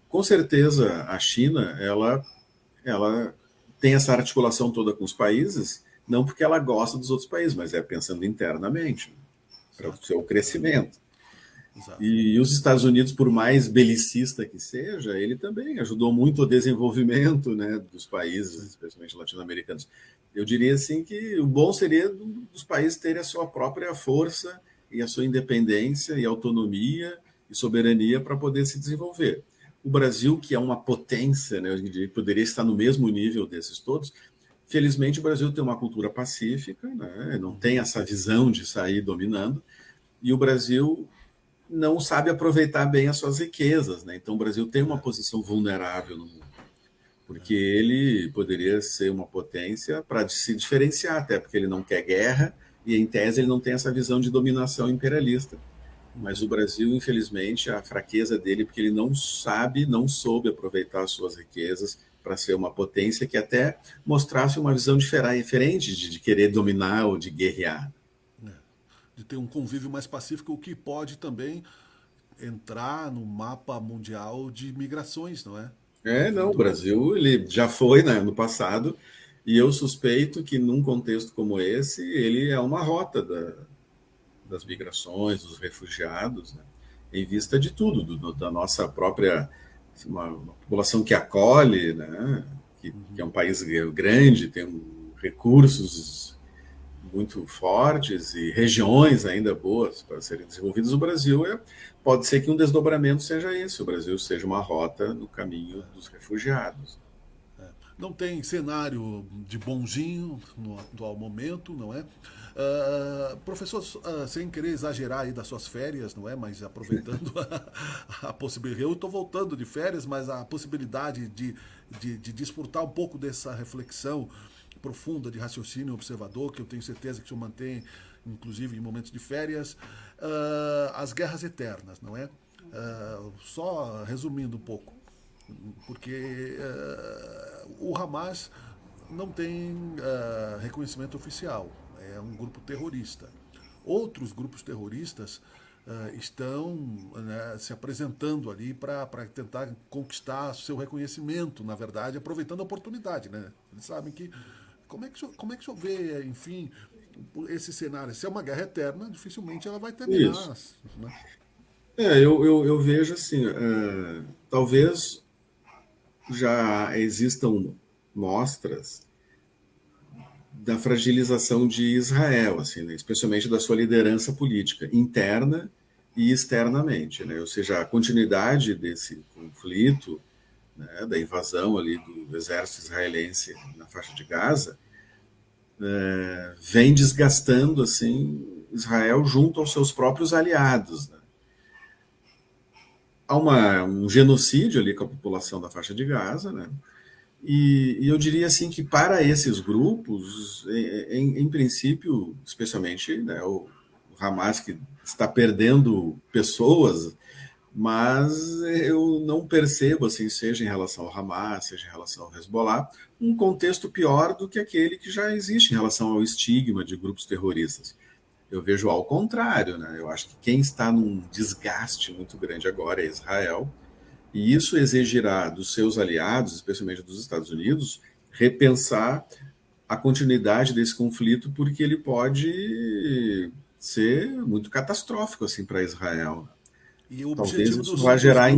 com certeza, a China, ela tem essa articulação toda com os países, não porque ela gosta dos outros países, mas é pensando internamente, né? Para o seu crescimento. Exato. E os Estados Unidos, por mais belicista que seja, ele também ajudou muito o desenvolvimento, né, dos países, especialmente latino-americanos. Eu diria assim que o bom seria dos países terem a sua própria força e a sua independência e autonomia e soberania para poder se desenvolver. O Brasil, que é uma potência, né, eu diria, poderia estar no mesmo nível desses todos. Felizmente, o Brasil tem uma cultura pacífica, né, não tem essa visão de sair dominando, e o Brasil não sabe aproveitar bem as suas riquezas, né? Então o Brasil tem uma posição vulnerável no mundo, porque ele poderia ser uma potência para se diferenciar, até porque ele não quer guerra e, em tese, ele não tem essa visão de dominação imperialista. Mas o Brasil, infelizmente, a fraqueza dele é porque ele não soube aproveitar as suas riquezas para ser uma potência que até mostrasse uma visão diferente de querer dominar ou de guerrear. De ter um convívio mais pacífico, o que pode também entrar no mapa mundial de migrações, não é? O Brasil ele já foi, né, no passado, e eu suspeito que num contexto como esse, ele é uma rota das migrações, dos refugiados, né, em vista de tudo, da nossa própria uma população que acolhe, né, que é um país grande, tem recursos muito fortes e regiões ainda boas para serem desenvolvidas. O Brasil pode ser que um desdobramento seja esse, o Brasil seja uma rota no caminho dos refugiados. Não tem cenário de bonzinho no atual momento, não é? Professor, sem querer exagerar aí das suas férias, não é? Mas aproveitando a possibilidade, eu estou voltando de férias, mas a possibilidade de disputar um pouco dessa reflexão profunda de raciocínio observador, que eu tenho certeza que o senhor mantém, inclusive em momentos de férias, as guerras eternas, não é? Só resumindo um pouco, porque o Hamas não tem reconhecimento oficial, é um grupo terrorista. Outros grupos terroristas estão, né, se apresentando ali para tentar conquistar seu reconhecimento, na verdade, aproveitando a oportunidade, né? Eles sabem que... Como é que o senhor vê, enfim, esse cenário? Se é uma guerra eterna, dificilmente ela vai terminar. Isso. Né? Eu vejo assim, talvez já existam mostras da fragilização de Israel, assim, né? Especialmente da sua liderança política, interna e externamente, né? Ou seja, a continuidade desse conflito, né, da invasão ali do exército israelense na faixa de Gaza, vem desgastando assim Israel junto aos seus próprios aliados, né? Há um genocídio ali com a população da faixa de Gaza, né? E eu diria assim que para esses grupos, em princípio, especialmente, né, o Hamas, que está perdendo pessoas, mas eu não percebo, assim, seja em relação ao Hamas, seja em relação ao Hezbollah, um contexto pior do que aquele que já existe em relação ao estigma de grupos terroristas. Eu vejo ao contrário, né? Eu acho que quem está num desgaste muito grande agora é Israel, e isso exigirá dos seus aliados, especialmente dos Estados Unidos, repensar a continuidade desse conflito, porque ele pode ser muito catastrófico assim, para Israel. E o Talvez objetivo isso vá gerar...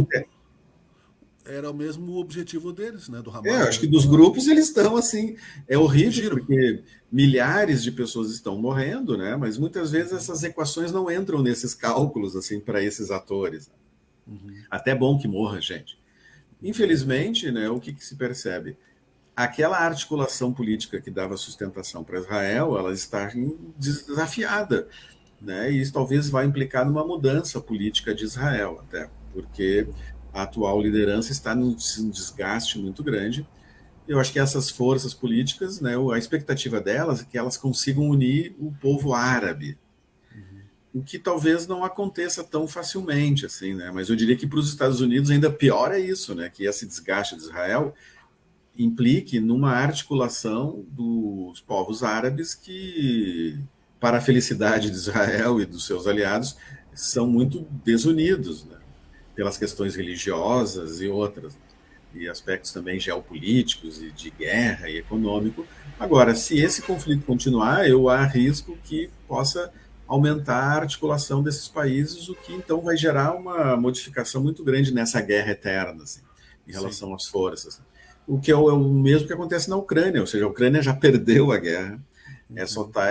Era o mesmo objetivo deles, né? Do Hamas. acho que dos grupos eles estão assim... É horrível, porque milhares de pessoas estão morrendo, né? Mas muitas vezes essas equações não entram nesses cálculos assim para esses atores. Até bom que morra gente. Infelizmente, né, o que se percebe? Aquela articulação política que dava sustentação para Israel, ela está desafiada, né? E isso talvez vá implicar numa mudança política de Israel, até porque a atual liderança está num desgaste muito grande. Eu acho que essas forças políticas, né, a expectativa delas é que elas consigam unir o povo árabe, o que talvez não aconteça tão facilmente, assim, né? Mas eu diria que para os Estados Unidos ainda pior é isso, né? Que esse desgaste de Israel implique numa articulação dos povos árabes que, para a felicidade de Israel e dos seus aliados, são muito desunidos, né? Pelas questões religiosas e outras, e aspectos também geopolíticos e de guerra e econômico. Agora, se esse conflito continuar, eu arrisco que possa aumentar a articulação desses países, o que então vai gerar uma modificação muito grande nessa guerra eterna, assim, em relação às forças. O que é o mesmo que acontece na Ucrânia, ou seja, a Ucrânia já perdeu a guerra, só está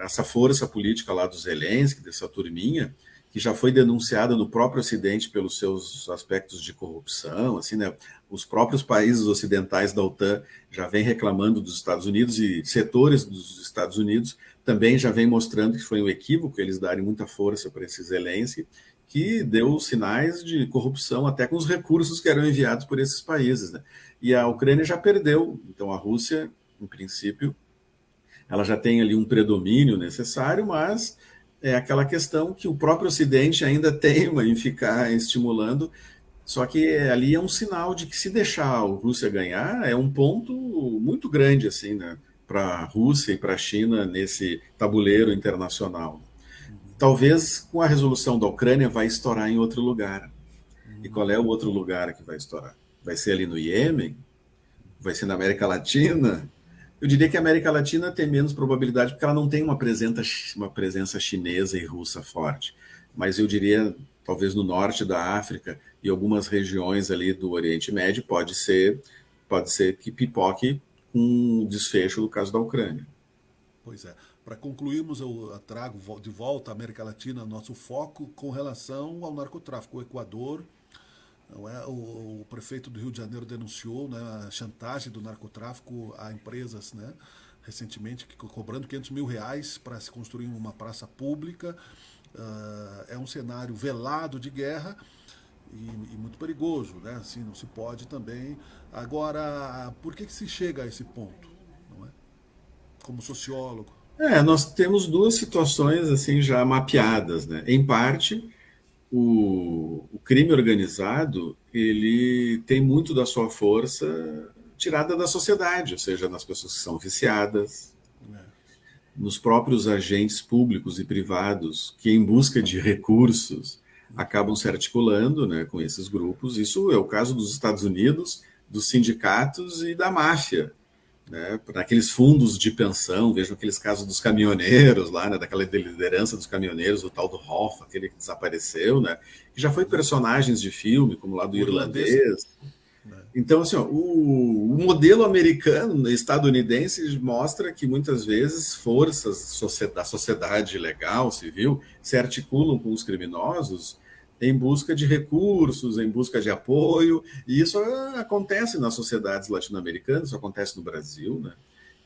essa força política lá do Zelensky, dessa turminha, que já foi denunciada no próprio Ocidente pelos seus aspectos de corrupção, assim, né? Os próprios países ocidentais da OTAN já vêm reclamando dos Estados Unidos, e setores dos Estados Unidos também já vêm mostrando que foi um equívoco eles darem muita força para esse Zelensky, que deu sinais de corrupção até com os recursos que eram enviados por esses países, né? E a Ucrânia já perdeu, então a Rússia, em princípio, ela já tem ali um predomínio necessário, mas é aquela questão que o próprio Ocidente ainda teima em ficar estimulando, só que ali é um sinal de que se deixar a Rússia ganhar, é um ponto muito grande assim, né, para a Rússia e para a China nesse tabuleiro internacional. Talvez com a resolução da Ucrânia vai estourar em outro lugar. E qual é o outro lugar que vai estourar? Vai ser ali no Iêmen? Vai ser na América Latina? Eu diria que a América Latina tem menos probabilidade porque ela não tem uma presença chinesa e russa forte. Mas eu diria, talvez no norte da África e algumas regiões ali do Oriente Médio, pode ser que pipoque um desfecho do caso da Ucrânia. Pois é. Para concluirmos, eu trago de volta à América Latina nosso foco com relação ao narcotráfico. O Equador, não é? O prefeito do Rio de Janeiro denunciou, né, a chantagem do narcotráfico a empresas, né, recentemente, cobrando R$500 mil para se construir uma praça pública. É um cenário velado de guerra e muito perigoso, né? Assim, não se pode também. Agora, por que se chega a esse ponto? como sociólogo? Nós temos duas situações assim já mapeadas, né? Em parte, o crime organizado ele tem muito da sua força tirada da sociedade, ou seja, nas pessoas que são viciadas, nos próprios agentes públicos e privados que, em busca de recursos, acabam se articulando, né, com esses grupos. Isso é o caso dos Estados Unidos, dos sindicatos e da máfia, né, naqueles fundos de pensão. Vejam aqueles casos dos caminhoneiros lá, né, daquela liderança dos caminhoneiros, o tal do Hoffa, aquele que desapareceu, né, que já foi personagens de filme, como lá do Irlandês. Então, assim, ó, o modelo americano, estadunidense, mostra que muitas vezes forças da sociedade legal, civil, se articulam com os criminosos em busca de recursos, em busca de apoio, e isso acontece nas sociedades latino-americanas, isso acontece no Brasil, né?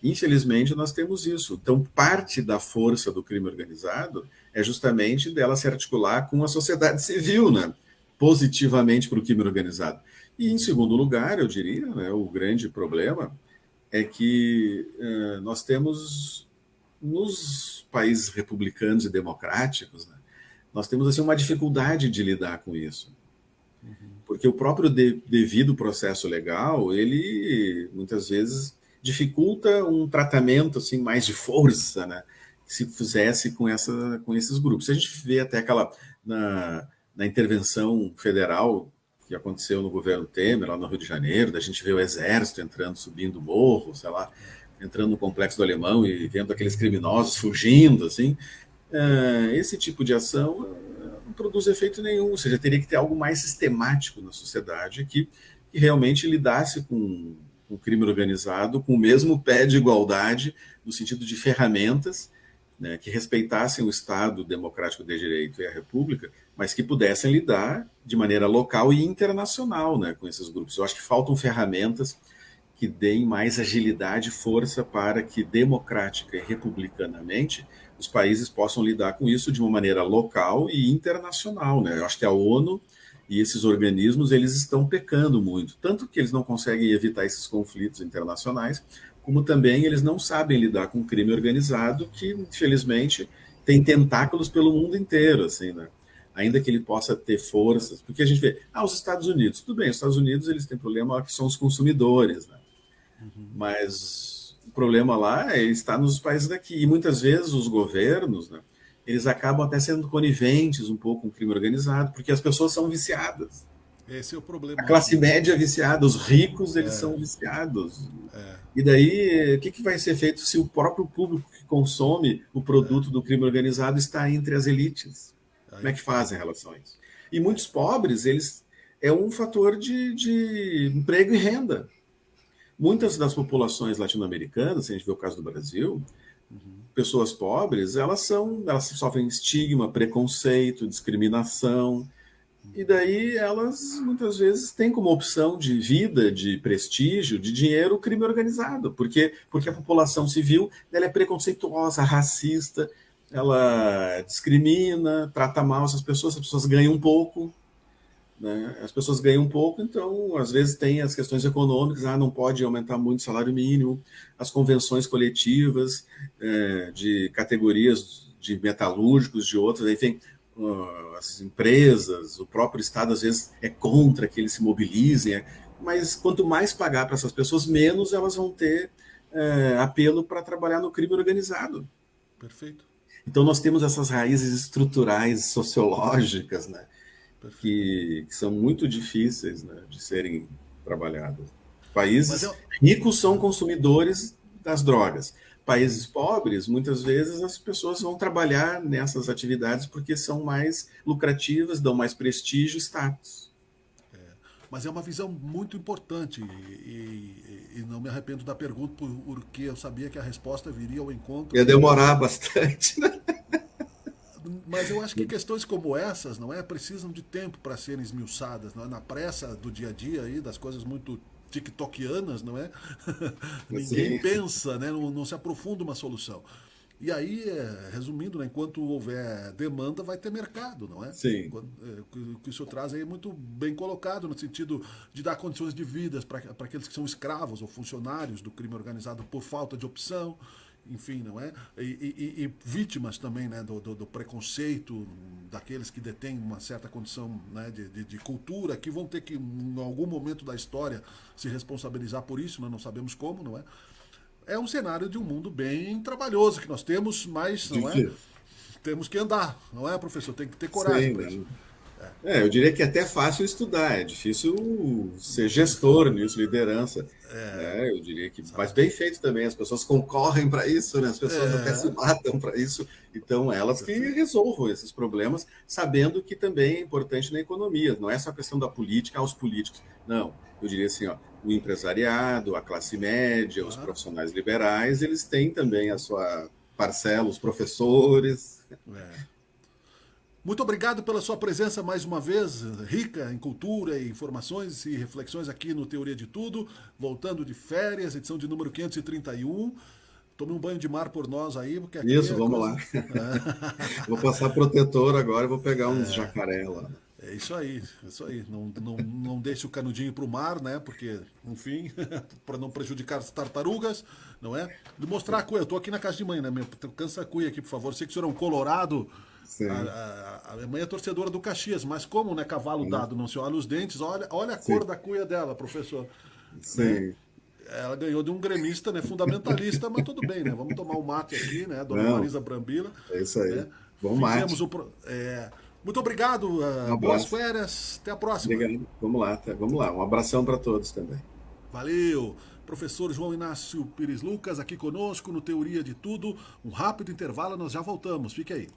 Infelizmente, nós temos isso. Então, parte da força do crime organizado é justamente dela se articular com a sociedade civil, né? Positivamente para o crime organizado. E, em segundo lugar, eu diria, né, o grande problema é que nós temos, nos países republicanos e democráticos, né, nós temos assim, uma dificuldade de lidar com isso. Porque o próprio devido processo legal, ele, muitas vezes, dificulta um tratamento assim, mais de força, né, que se fizesse com esses grupos. A gente vê até aquela, na intervenção federal, que aconteceu no governo Temer, lá no Rio de Janeiro, da gente vê o exército entrando, subindo o morro, sei lá, entrando no Complexo do Alemão e vendo aqueles criminosos fugindo, assim, esse tipo de ação não produz efeito nenhum, ou seja, teria que ter algo mais sistemático na sociedade que realmente lidasse com o crime organizado com o mesmo pé de igualdade, no sentido de ferramentas, né, que respeitassem o Estado democrático de direito e a República, mas que pudessem lidar de maneira local e internacional, né, com esses grupos. Eu acho que faltam ferramentas que deem mais agilidade e força para que, democrática e republicanamente, os países possam lidar com isso de uma maneira local e internacional, né? Eu acho que a ONU e esses organismos eles estão pecando muito, tanto que eles não conseguem evitar esses conflitos internacionais, como também eles não sabem lidar com o crime organizado, que, infelizmente, tem tentáculos pelo mundo inteiro, assim, né? Ainda que ele possa ter forças, porque a gente vê, os Estados Unidos, tudo bem, os Estados Unidos eles têm problema que são os consumidores, né? Mas o problema lá está nos países daqui, e muitas vezes os governos, né, eles acabam até sendo coniventes um pouco com o crime organizado, porque as pessoas são viciadas. Esse é o problema. A classe média é viciada, os ricos eles são viciados. E daí, o que vai ser feito se o próprio público que consome o produto do crime organizado está entre as elites? Como é que fazem relações? E muitos pobres, eles é um fator de emprego e renda. Muitas das populações latino-americanas, se a gente vê o caso do Brasil, pessoas pobres, elas sofrem estigma, preconceito, discriminação, e daí elas muitas vezes têm como opção de vida, de prestígio, de dinheiro, o crime organizado, porque a população civil ela é preconceituosa, racista, ela discrimina, trata mal as pessoas ganham pouco, né? As pessoas ganham pouco, então às vezes tem as questões econômicas, não pode aumentar muito o salário mínimo, as convenções coletivas de categorias de metalúrgicos, de outras, enfim, as empresas, o próprio Estado às vezes é contra que eles se mobilizem, mas quanto mais pagar para essas pessoas, menos elas vão ter apelo para trabalhar no crime organizado. Perfeito. Então nós temos essas raízes estruturais, sociológicas, né, que são muito difíceis, né, de serem trabalhadas. Países ricos são consumidores das drogas. Países pobres, muitas vezes as pessoas vão trabalhar nessas atividades porque são mais lucrativas, dão mais prestígio e status. Mas é uma visão muito importante e não me arrependo da pergunta porque eu sabia que a resposta viria ao encontro. Ia demorar bastante, né? Mas eu acho que questões como essas, não é, precisam de tempo para serem esmiuçadas, não é? Na pressa do dia a dia aí, das coisas muito tiktokianas, não é? Ninguém pensa, né? Não se aprofunda uma solução. E aí, resumindo, né, enquanto houver demanda, vai ter mercado, não é? Sim. O que o senhor traz aí é muito bem colocado, no sentido de dar condições de vida para aqueles que são escravos ou funcionários do crime organizado por falta de opção. enfim, não é? E vítimas também, né, do preconceito daqueles que detêm uma certa condição, né, de cultura, que vão ter que, em algum momento da história, se responsabilizar por isso, nós não sabemos como, não é? É um cenário de um mundo bem trabalhoso que nós temos, mas, não é? Temos que andar, não é, professor? Tem que ter coragem para isso. Eu diria que é até fácil estudar, é difícil ser gestor nisso, liderança. Eu diria que, mas bem feito também, as pessoas concorrem para isso, né? As pessoas até se matam para isso, então elas que resolvam esses problemas, sabendo que também é importante na economia, não é só questão da política aos políticos, não, eu diria assim, ó, o empresariado, a classe média, os profissionais liberais, eles têm também a sua parcela, os professores. Muito obrigado pela sua presença mais uma vez, rica em cultura, informações e reflexões aqui no Teoria de Tudo. Voltando de férias, edição de número 531. Tome um banho de mar por nós aí, porque aqui isso, vamos lá. Vou passar protetor agora e vou pegar uns jacaré lá. É isso aí, isso aí. Não deixe o canudinho para o mar, né? Porque, enfim, para não prejudicar as tartarugas, não é? De mostrar a cuia. Eu estou aqui na casa de mãe, né? Cansa a cuia aqui, por favor. Sei que o senhor é um colorado. A minha mãe é torcedora do Caxias, mas como, né? Cavalo dado, não se olha os dentes. Olha a cor da cuia dela, professor. Sim. Ela ganhou de um gremista, né? Fundamentalista, mas tudo bem, né? Vamos tomar um mate aqui, né? Dona Marisa Brambila. É isso aí. Né? Bom mate. Muito obrigado, boas férias, até a próxima. Obrigado. Vamos lá. Um abração para todos também. Valeu. Professor João Inácio Pires Lucas aqui conosco no Teoria de Tudo. Um rápido intervalo, nós já voltamos. Fique aí.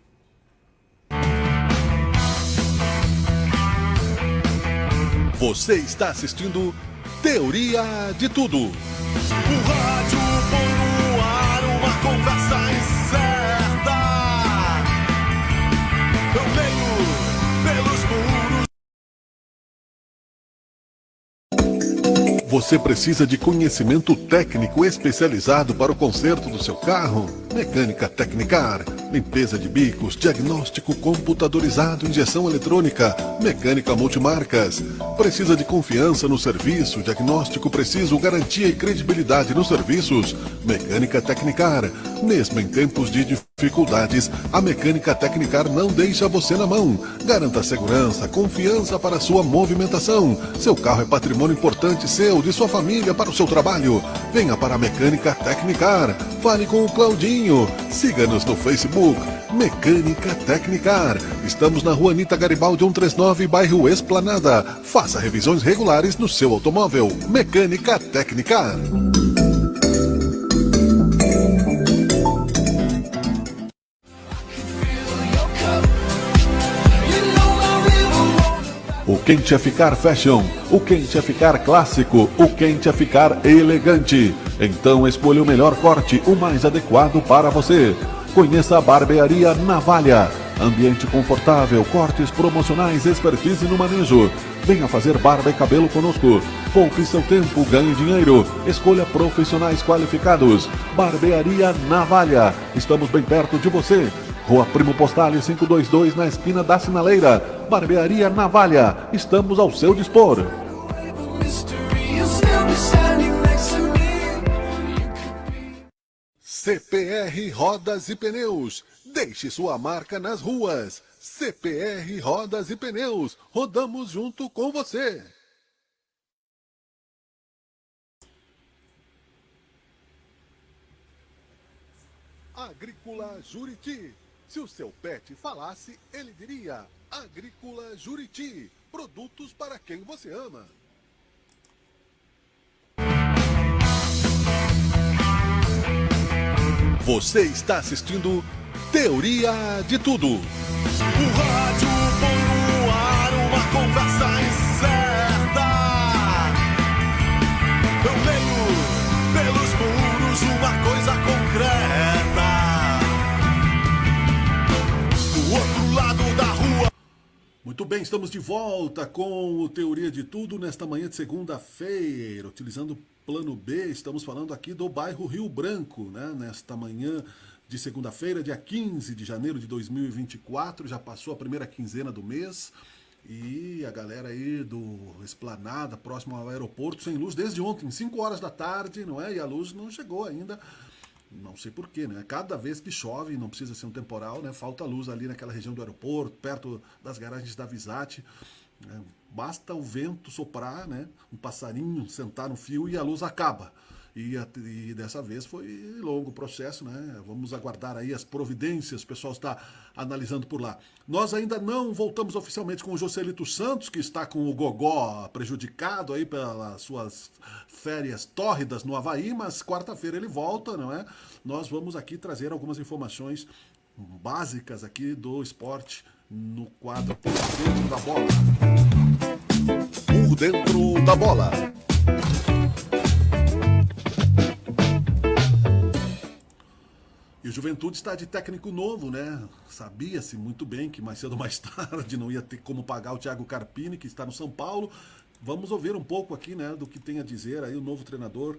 Você está assistindo Teoria de Tudo. O rádio põe no ar uma conversa incerta. Eu leio pelos muros. Você precisa de conhecimento técnico especializado para o conserto do seu carro? Mecânica Tecnicar, limpeza de bicos, diagnóstico computadorizado, injeção eletrônica, mecânica multimarcas. Precisa de confiança no serviço, diagnóstico preciso, garantia e credibilidade nos serviços? Mecânica Tecnicar. Mesmo em tempos de dificuldades, a Mecânica Tecnicar não deixa você na mão. Garanta segurança, confiança para sua movimentação. Seu carro é patrimônio importante seu, de sua família, para o seu trabalho. Venha para a Mecânica Tecnicar. Fale com o Claudinho. Siga-nos no Facebook, Mecânica Tecnicar. Estamos na rua Anita Garibaldi 139, bairro Esplanada. Faça revisões regulares no seu automóvel. Mecânica Tecnicar. O quente é ficar fashion, o quente é ficar clássico, o quente é ficar elegante. Então escolha o melhor corte, o mais adequado para você. Conheça a Barbearia Navalha. Ambiente confortável, cortes promocionais, expertise no manejo. Venha fazer barba e cabelo conosco. Poupe seu tempo, ganhe dinheiro. Escolha profissionais qualificados. Barbearia Navalha. Estamos bem perto de você. Rua Primo Postale 522, na esquina da Sinaleira. Barbearia Navalha. Estamos ao seu dispor. CPR Rodas e Pneus. Deixe sua marca nas ruas. CPR Rodas e Pneus. Rodamos junto com você. Agrícola Juriti. Se o seu pet falasse, ele diria: Agrícola Juriti. Produtos para quem você ama. Você está assistindo Teoria de Tudo. O rádio põe no ar uma conversa incerta. Eu leio pelos muros uma coisa concreta. Do outro lado da rua. Muito bem, estamos de volta com o Teoria de Tudo nesta manhã de segunda-feira, utilizando o Plano B. Estamos falando aqui do bairro Rio Branco, né? Nesta manhã de segunda-feira, dia 15 de janeiro de 2024, já passou a primeira quinzena do mês e a galera aí do Esplanada, próximo ao aeroporto, sem luz desde ontem, 5 horas da tarde, não é? E a luz não chegou ainda. Não sei porquê, né? Cada vez que chove, não precisa ser um temporal, né? Falta luz ali naquela região do aeroporto, perto das garagens da Visat. Basta o vento soprar, né? Um passarinho sentar no fio e a luz acaba. E dessa vez foi longo o processo, né? Vamos aguardar aí as providências, o pessoal está analisando por lá. Nós ainda não voltamos oficialmente com o Joselito Santos, que está com o gogó prejudicado aí pelas suas férias tórridas no Havaí, mas quarta-feira ele volta, não é? Nós vamos aqui trazer algumas informações básicas aqui do esporte no quadro Por Dentro da Bola. Por Dentro da Bola. E o Juventude está de técnico novo, né? Sabia-se muito bem que mais cedo ou mais tarde não ia ter como pagar o Thiago Carpini, que está no São Paulo. Vamos ouvir um pouco aqui, né, do que tem a dizer aí o novo treinador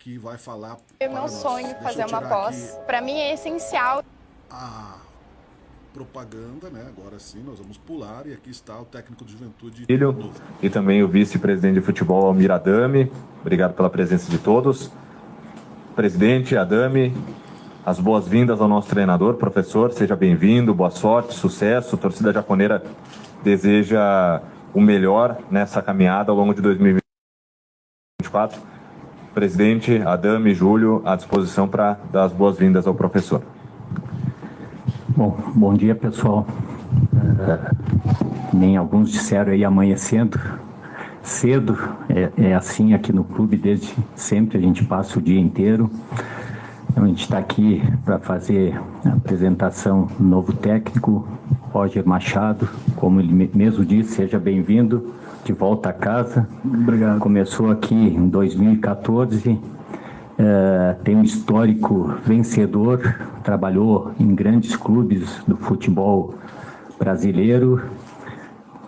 que vai falar É meu sonho fazer uma pós. Para mim é essencial. A propaganda, né? Agora sim, nós vamos pular e aqui está o técnico do Juventude novo. E também o vice-presidente de futebol, Almir Adame. Obrigado pela presença de todos. Presidente Adame, as boas-vindas ao nosso treinador, professor, seja bem-vindo, boa sorte, sucesso. A torcida japoneira deseja o melhor nessa caminhada ao longo de 2024. Presidente Adame, Júlio, à disposição para dar as boas-vindas ao professor. Bom dia, pessoal. Nem alguns disseram aí amanhecendo cedo, é assim aqui no clube, desde sempre a gente passa o dia inteiro. Então, a gente está aqui para fazer a apresentação do novo técnico, Roger Machado. Como ele mesmo disse, seja bem-vindo de volta a casa. Obrigado. Começou aqui em 2014, tem um histórico vencedor, trabalhou em grandes clubes do futebol brasileiro.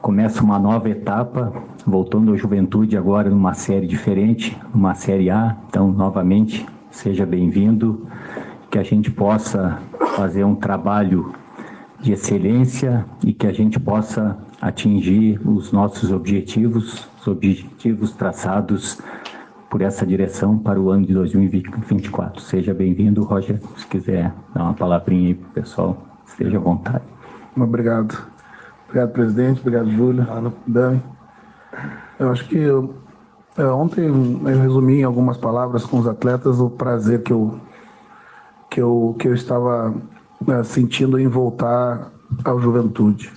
Começa uma nova etapa, voltando à Juventude agora numa série diferente, uma Série A. Então, novamente, seja bem-vindo, que a gente possa fazer um trabalho de excelência e que a gente possa atingir os nossos objetivos, os objetivos traçados por essa direção para o ano de 2024. Seja bem-vindo, Roger. Se quiser dar uma palavrinha aí para o pessoal, esteja à vontade. Obrigado. Obrigado, presidente. Obrigado, Júlio. Dani. Eu acho que ontem eu resumi em algumas palavras com os atletas o prazer que eu estava sentindo em voltar ao Juventude.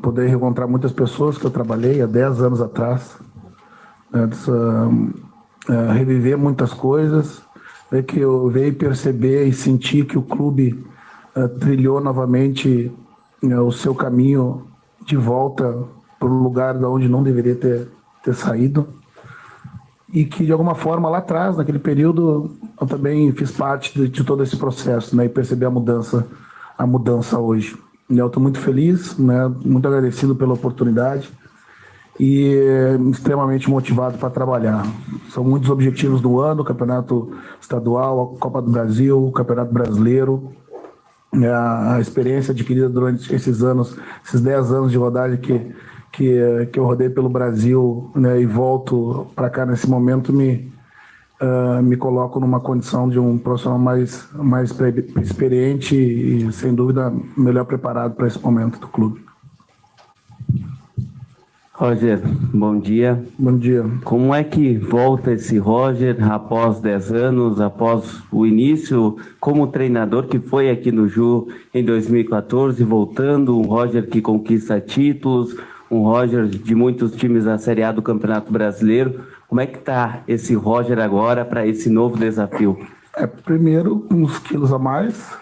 Poder reencontrar muitas pessoas que eu trabalhei há 10 anos atrás, reviver muitas coisas, ver que eu veio perceber e sentir que o clube trilhou novamente o seu caminho de volta para o lugar de onde não deveria ter saído, e que de alguma forma lá atrás, naquele período, eu também fiz parte de todo esse processo, né, e perceber a mudança hoje. Eu estou muito feliz, né, muito agradecido pela oportunidade e extremamente motivado para trabalhar. São muitos objetivos do ano: o Campeonato Estadual, a Copa do Brasil, o Campeonato Brasileiro. A experiência adquirida durante esses anos, esses 10 anos de rodagem que eu rodei pelo Brasil, né, e volto para cá nesse momento, me coloco numa condição de um profissional mais experiente e, sem dúvida, melhor preparado para esse momento do clube. Roger, bom dia. Bom dia. Como é que volta esse Roger após 10 anos, após o início como treinador que foi aqui no Ju em 2014, voltando, um Roger que conquista títulos, um Roger de muitos times da Série A do Campeonato Brasileiro. Como é que está esse Roger agora para esse novo desafio? Primeiro, uns quilos a mais,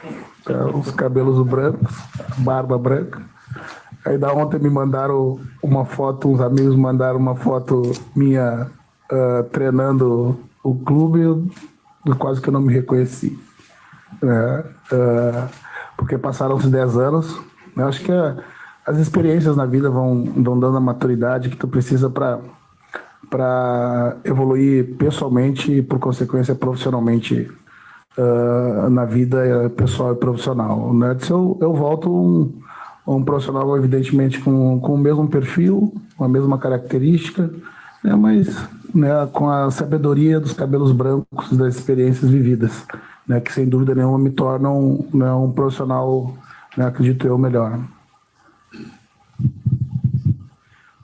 os cabelos brancos, barba branca. Aí da ontem me mandaram uma foto, uns amigos mandaram uma foto minha treinando o clube, eu quase que eu não me reconheci. Porque passaram-se 10 anos. Eu acho que as experiências na vida vão dando a maturidade que tu precisa para evoluir pessoalmente e, por consequência, profissionalmente na vida pessoal e profissional. Né? Eu volto um profissional, evidentemente, com o mesmo perfil, com a mesma característica, né? Mas né, com a sabedoria dos cabelos brancos, das experiências vividas, né, que sem dúvida nenhuma me tornam, né, um profissional, né, acredito eu, melhor.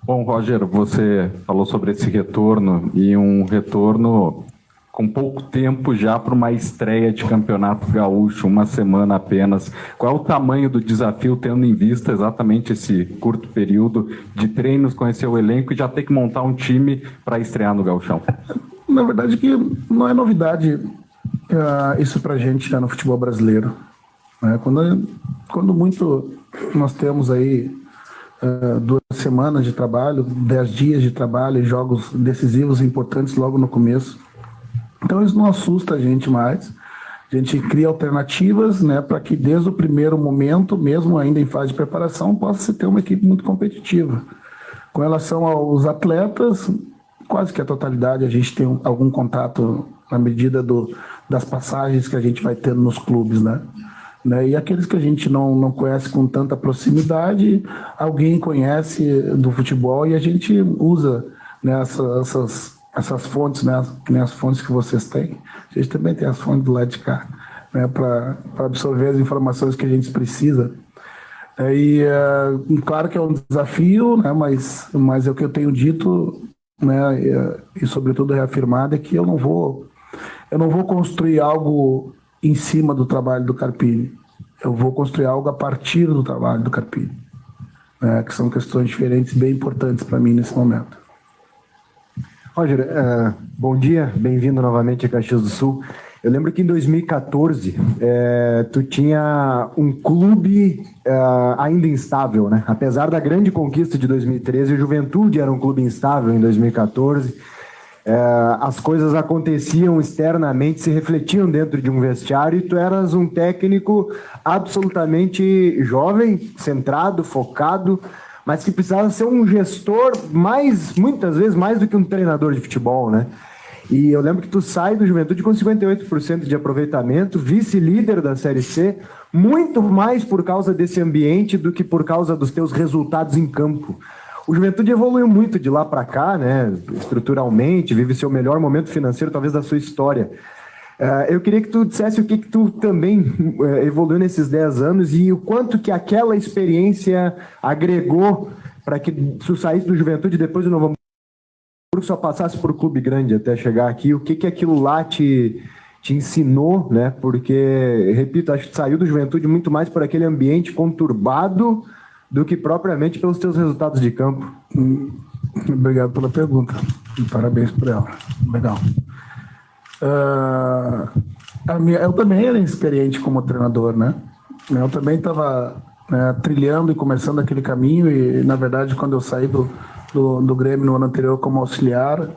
Bom, Roger, você falou sobre esse retorno e um retorno com pouco tempo já para uma estreia de campeonato gaúcho, uma semana apenas. Qual é o tamanho do desafio, tendo em vista exatamente esse curto período de treinos, conhecer o elenco e já ter que montar um time para estrear no gauchão? Na verdade que não é novidade isso para a gente no futebol brasileiro. Né? Quando muito nós temos aí 2 semanas de trabalho, 10 dias de trabalho, jogos decisivos e importantes logo no começo. Então isso não assusta a gente mais. A gente cria alternativas, né, para que desde o primeiro momento, mesmo ainda em fase de preparação, possa se ter uma equipe muito competitiva. Com relação aos atletas, quase que a totalidade a gente tem algum contato na medida das passagens que a gente vai tendo nos clubes, né? E aqueles que a gente não conhece com tanta proximidade, alguém conhece do futebol e a gente usa, né, essas fontes, né, que nem as fontes que vocês têm. A gente também tem as fontes do lado de cá, né, para absorver as informações que a gente precisa. Claro que é um desafio, né, mas é o que eu tenho dito, né, e sobretudo reafirmado, é que eu não vou construir algo em cima do trabalho do Carpini. Eu vou construir algo a partir do trabalho do Carpini, né, que são questões diferentes, bem importantes para mim nesse momento. Roger, bom dia, bem-vindo novamente a Caxias do Sul. Eu lembro que em 2014 tu tinha um clube ainda instável, né? Apesar da grande conquista de 2013, o Juventude era um clube instável em 2014. As coisas aconteciam externamente, se refletiam dentro de um vestiário e tu eras um técnico absolutamente jovem, centrado, focado, mas que precisava ser um gestor muitas vezes mais do que um treinador de futebol, né? E eu lembro que tu sai do Juventude com 58% de aproveitamento, vice-líder da Série C, muito mais por causa desse ambiente do que por causa dos teus resultados em campo. O Juventude evoluiu muito de lá para cá, né? Estruturalmente, vive seu melhor momento financeiro, talvez, da sua história. Eu queria que tu dissesse o que tu também evoluiu nesses 10 anos e o quanto que aquela experiência agregou para que tu saísse do Juventude depois do Novo Hamburgo, só passasse por clube grande até chegar aqui. O que aquilo lá te ensinou, né? Porque, repito, acho que tu saiu do Juventude muito mais por aquele ambiente conturbado do que propriamente pelos teus resultados de campo. Obrigado pela pergunta. Parabéns por ela. Legal. Eu também era inexperiente como treinador, né? Eu também estava trilhando e começando aquele caminho e, na verdade, quando eu saí do Grêmio no ano anterior como auxiliar,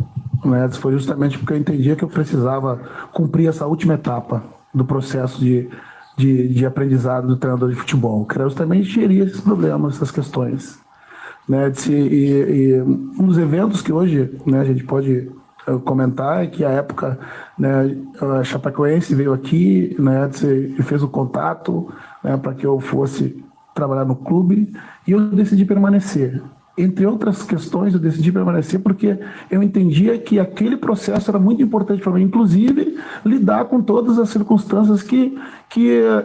né, foi justamente porque eu entendia que eu precisava cumprir essa última etapa do processo de aprendizado do treinador de futebol, que era justamente gerir esses problemas, essas questões. Né? E um dos eventos que hoje, né, a gente pode comentar é que a época, né, a Chapecoense veio aqui, né, e fez o contato, né, para que eu fosse trabalhar no clube e eu decidi permanecer. Entre outras questões, eu decidi permanecer porque eu entendia que aquele processo era muito importante para mim, inclusive lidar com todas as circunstâncias que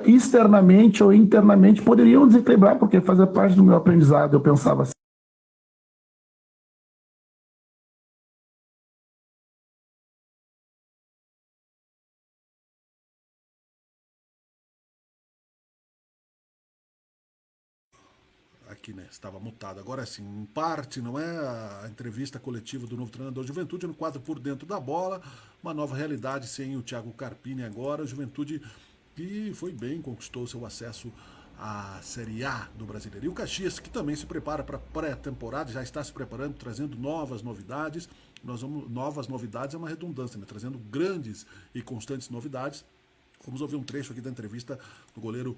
externamente ou internamente poderiam desequilibrar, porque fazia parte do meu aprendizado, eu pensava assim. Aqui, né? Estava mutado. Agora sim, em parte, não é a entrevista coletiva do novo treinador de Juventude, no quadro Por Dentro da Bola, uma nova realidade sem o Thiago Carpini agora. O Juventude que foi bem, conquistou seu acesso à Série A do Brasileiro. E o Caxias, que também se prepara para a pré-temporada, já está se preparando, trazendo novas novidades. Novas novidades é uma redundância, né? Trazendo grandes e constantes novidades. Vamos ouvir um trecho aqui da entrevista do goleiro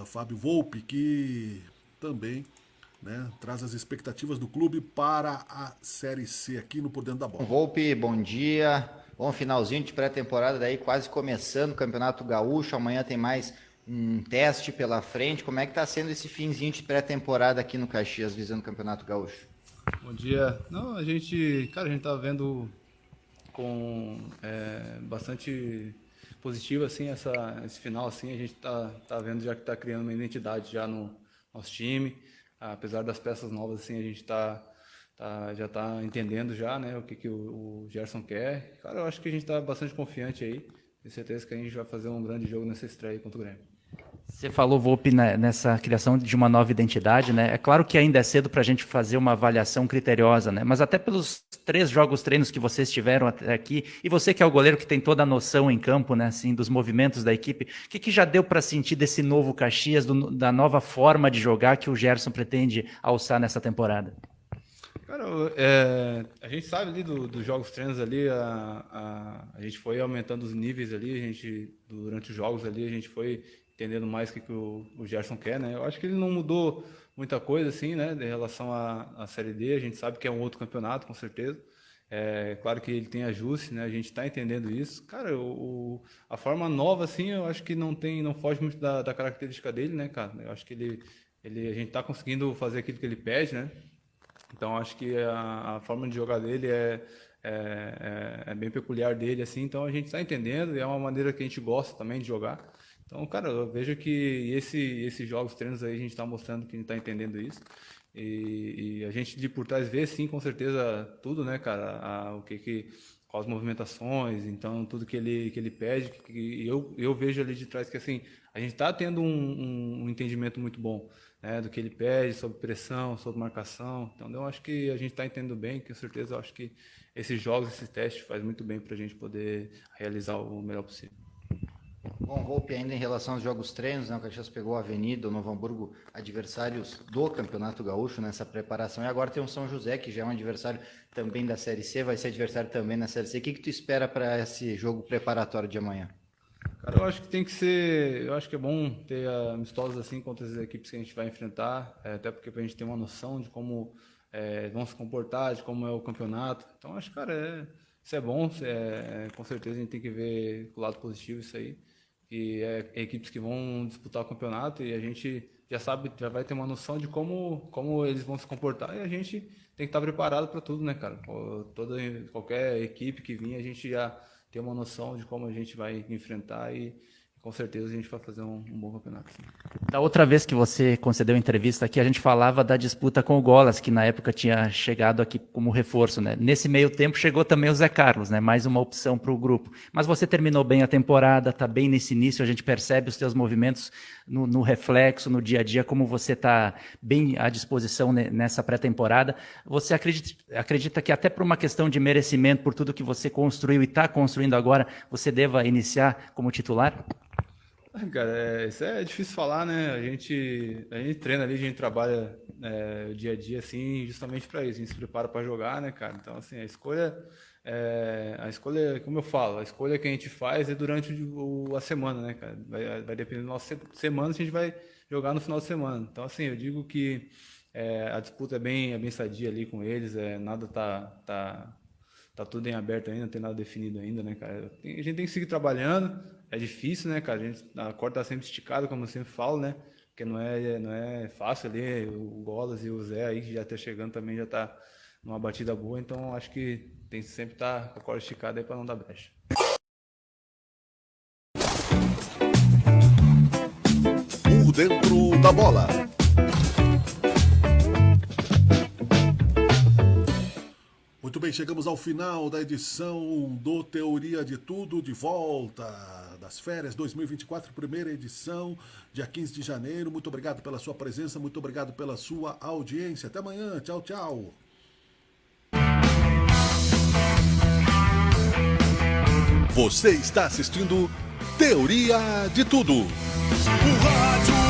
Fábio Volpi, que também, né, traz as expectativas do clube para a Série C aqui no Por Dentro da Bola. Volpi, bom dia. Bom finalzinho de pré-temporada, daí quase começando o Campeonato Gaúcho. Amanhã tem mais um teste pela frente. Como é que está sendo esse finzinho de pré-temporada aqui no Caxias, visando o Campeonato Gaúcho? Bom dia. Não, a gente tá vendo com bastante positivo assim esse final assim. A gente tá vendo já que tá criando uma identidade já no nosso time. Apesar das peças novas assim, a gente já tá entendendo já, né, o que o Gerson quer. Cara, eu acho que a gente tá bastante confiante aí. Tenho certeza que a gente vai fazer um grande jogo nessa estreia contra o Grêmio. Você falou, Volpi, nessa criação de uma nova identidade, né? É claro que ainda é cedo para a gente fazer uma avaliação criteriosa, né? Mas até pelos 3 treinos que vocês tiveram até aqui, e você que é o goleiro que tem toda a noção em campo, né? Assim, dos movimentos da equipe, o que já deu para sentir desse novo Caxias, da nova forma de jogar que o Gerson pretende alçar nessa temporada? Cara, a gente sabe ali dos jogos treinos ali, a gente foi aumentando os níveis ali, durante os jogos ali, a gente foi entendendo mais o que o Gerson quer, né? Eu acho que ele não mudou muita coisa, assim, né, em relação à Série D. A gente sabe que é um outro campeonato, com certeza. Claro que ele tem ajuste, né? A gente está entendendo isso. Cara, a forma nova, assim, eu acho que não foge muito da característica dele, né, cara? Eu acho que a gente está conseguindo fazer aquilo que ele pede, né? Então, acho que a forma de jogar dele é bem peculiar dele, assim. Então, a gente está entendendo e é uma maneira que a gente gosta também de jogar. Então, cara, eu vejo que esses jogos, treinos aí, a gente está mostrando que a gente está entendendo isso. E a gente de por trás vê, sim, com certeza, tudo, né, cara? Quais movimentações, então, tudo que ele pede. E eu vejo ali de trás que, assim, a gente está tendo um entendimento muito bom, né, do que ele pede, sobre pressão, sobre marcação. Então, eu acho que a gente está entendendo bem, com certeza, eu acho que esses jogos, esses testes, faz muito bem para a gente poder realizar o melhor possível. Bom, Volpi, ainda em relação aos jogos treinos, né, o Caxias pegou a Avenida, o Novo Hamburgo, adversários do Campeonato Gaúcho nessa preparação, e agora tem o São José, que já é um adversário também da Série C, vai ser adversário também na Série C. O que tu espera para esse jogo preparatório de amanhã? Cara, eu acho que é bom ter amistosos assim contra as equipes que a gente vai enfrentar, até porque pra gente ter uma noção de como vão se comportar, de como é o campeonato. Então, acho que, cara, isso é bom, com certeza a gente tem que ver o lado positivo isso aí. E equipes que vão disputar o campeonato e a gente já vai ter uma noção de como eles vão se comportar, e a gente tem que estar preparado para tudo, né, cara? Qualquer equipe que vir, a gente já tem uma noção de como a gente vai enfrentar e com certeza a gente vai fazer um bom campeonato. Sim. Da outra vez que você concedeu entrevista aqui, a gente falava da disputa com o Golas, que na época tinha chegado aqui como reforço, né? Nesse meio tempo chegou também o Zé Carlos, né? Mais uma opção para o grupo. Mas você terminou bem a temporada, está bem nesse início, a gente percebe os seus movimentos no reflexo, no dia a dia, como você está bem à disposição nessa pré-temporada. Você acredita que até por uma questão de merecimento, por tudo que você construiu e está construindo agora, você deva iniciar como titular? Cara, isso é difícil falar, né? A gente treina ali, a gente trabalha o dia a dia, assim, justamente para isso. A gente se prepara para jogar, né, cara? Então, assim, a escolha, como eu falo, a escolha que a gente faz é durante a semana, né, cara? Vai depender da nossa semana, se a gente vai jogar no final de semana. Então, assim, eu digo que a disputa é bem sadia ali com eles, nada tá tudo em aberto ainda, não tem nada definido ainda, né, cara? A gente tem que seguir trabalhando. É difícil, né, cara? A corda tá sempre esticada, como eu sempre falo, né? Porque não é fácil ali. O Golas e o Zé aí, que já tá chegando também, já tá numa batida boa. Então, acho que tem que sempre estar com a corda esticada aí para não dar brecha. Por dentro da bola. Muito bem, chegamos ao final da edição do Teoria de Tudo, de volta das férias 2024, primeira edição, dia 15 de janeiro. Muito obrigado pela sua presença, muito obrigado pela sua audiência. Até amanhã, tchau, tchau. Você está assistindo Teoria de Tudo. O rádio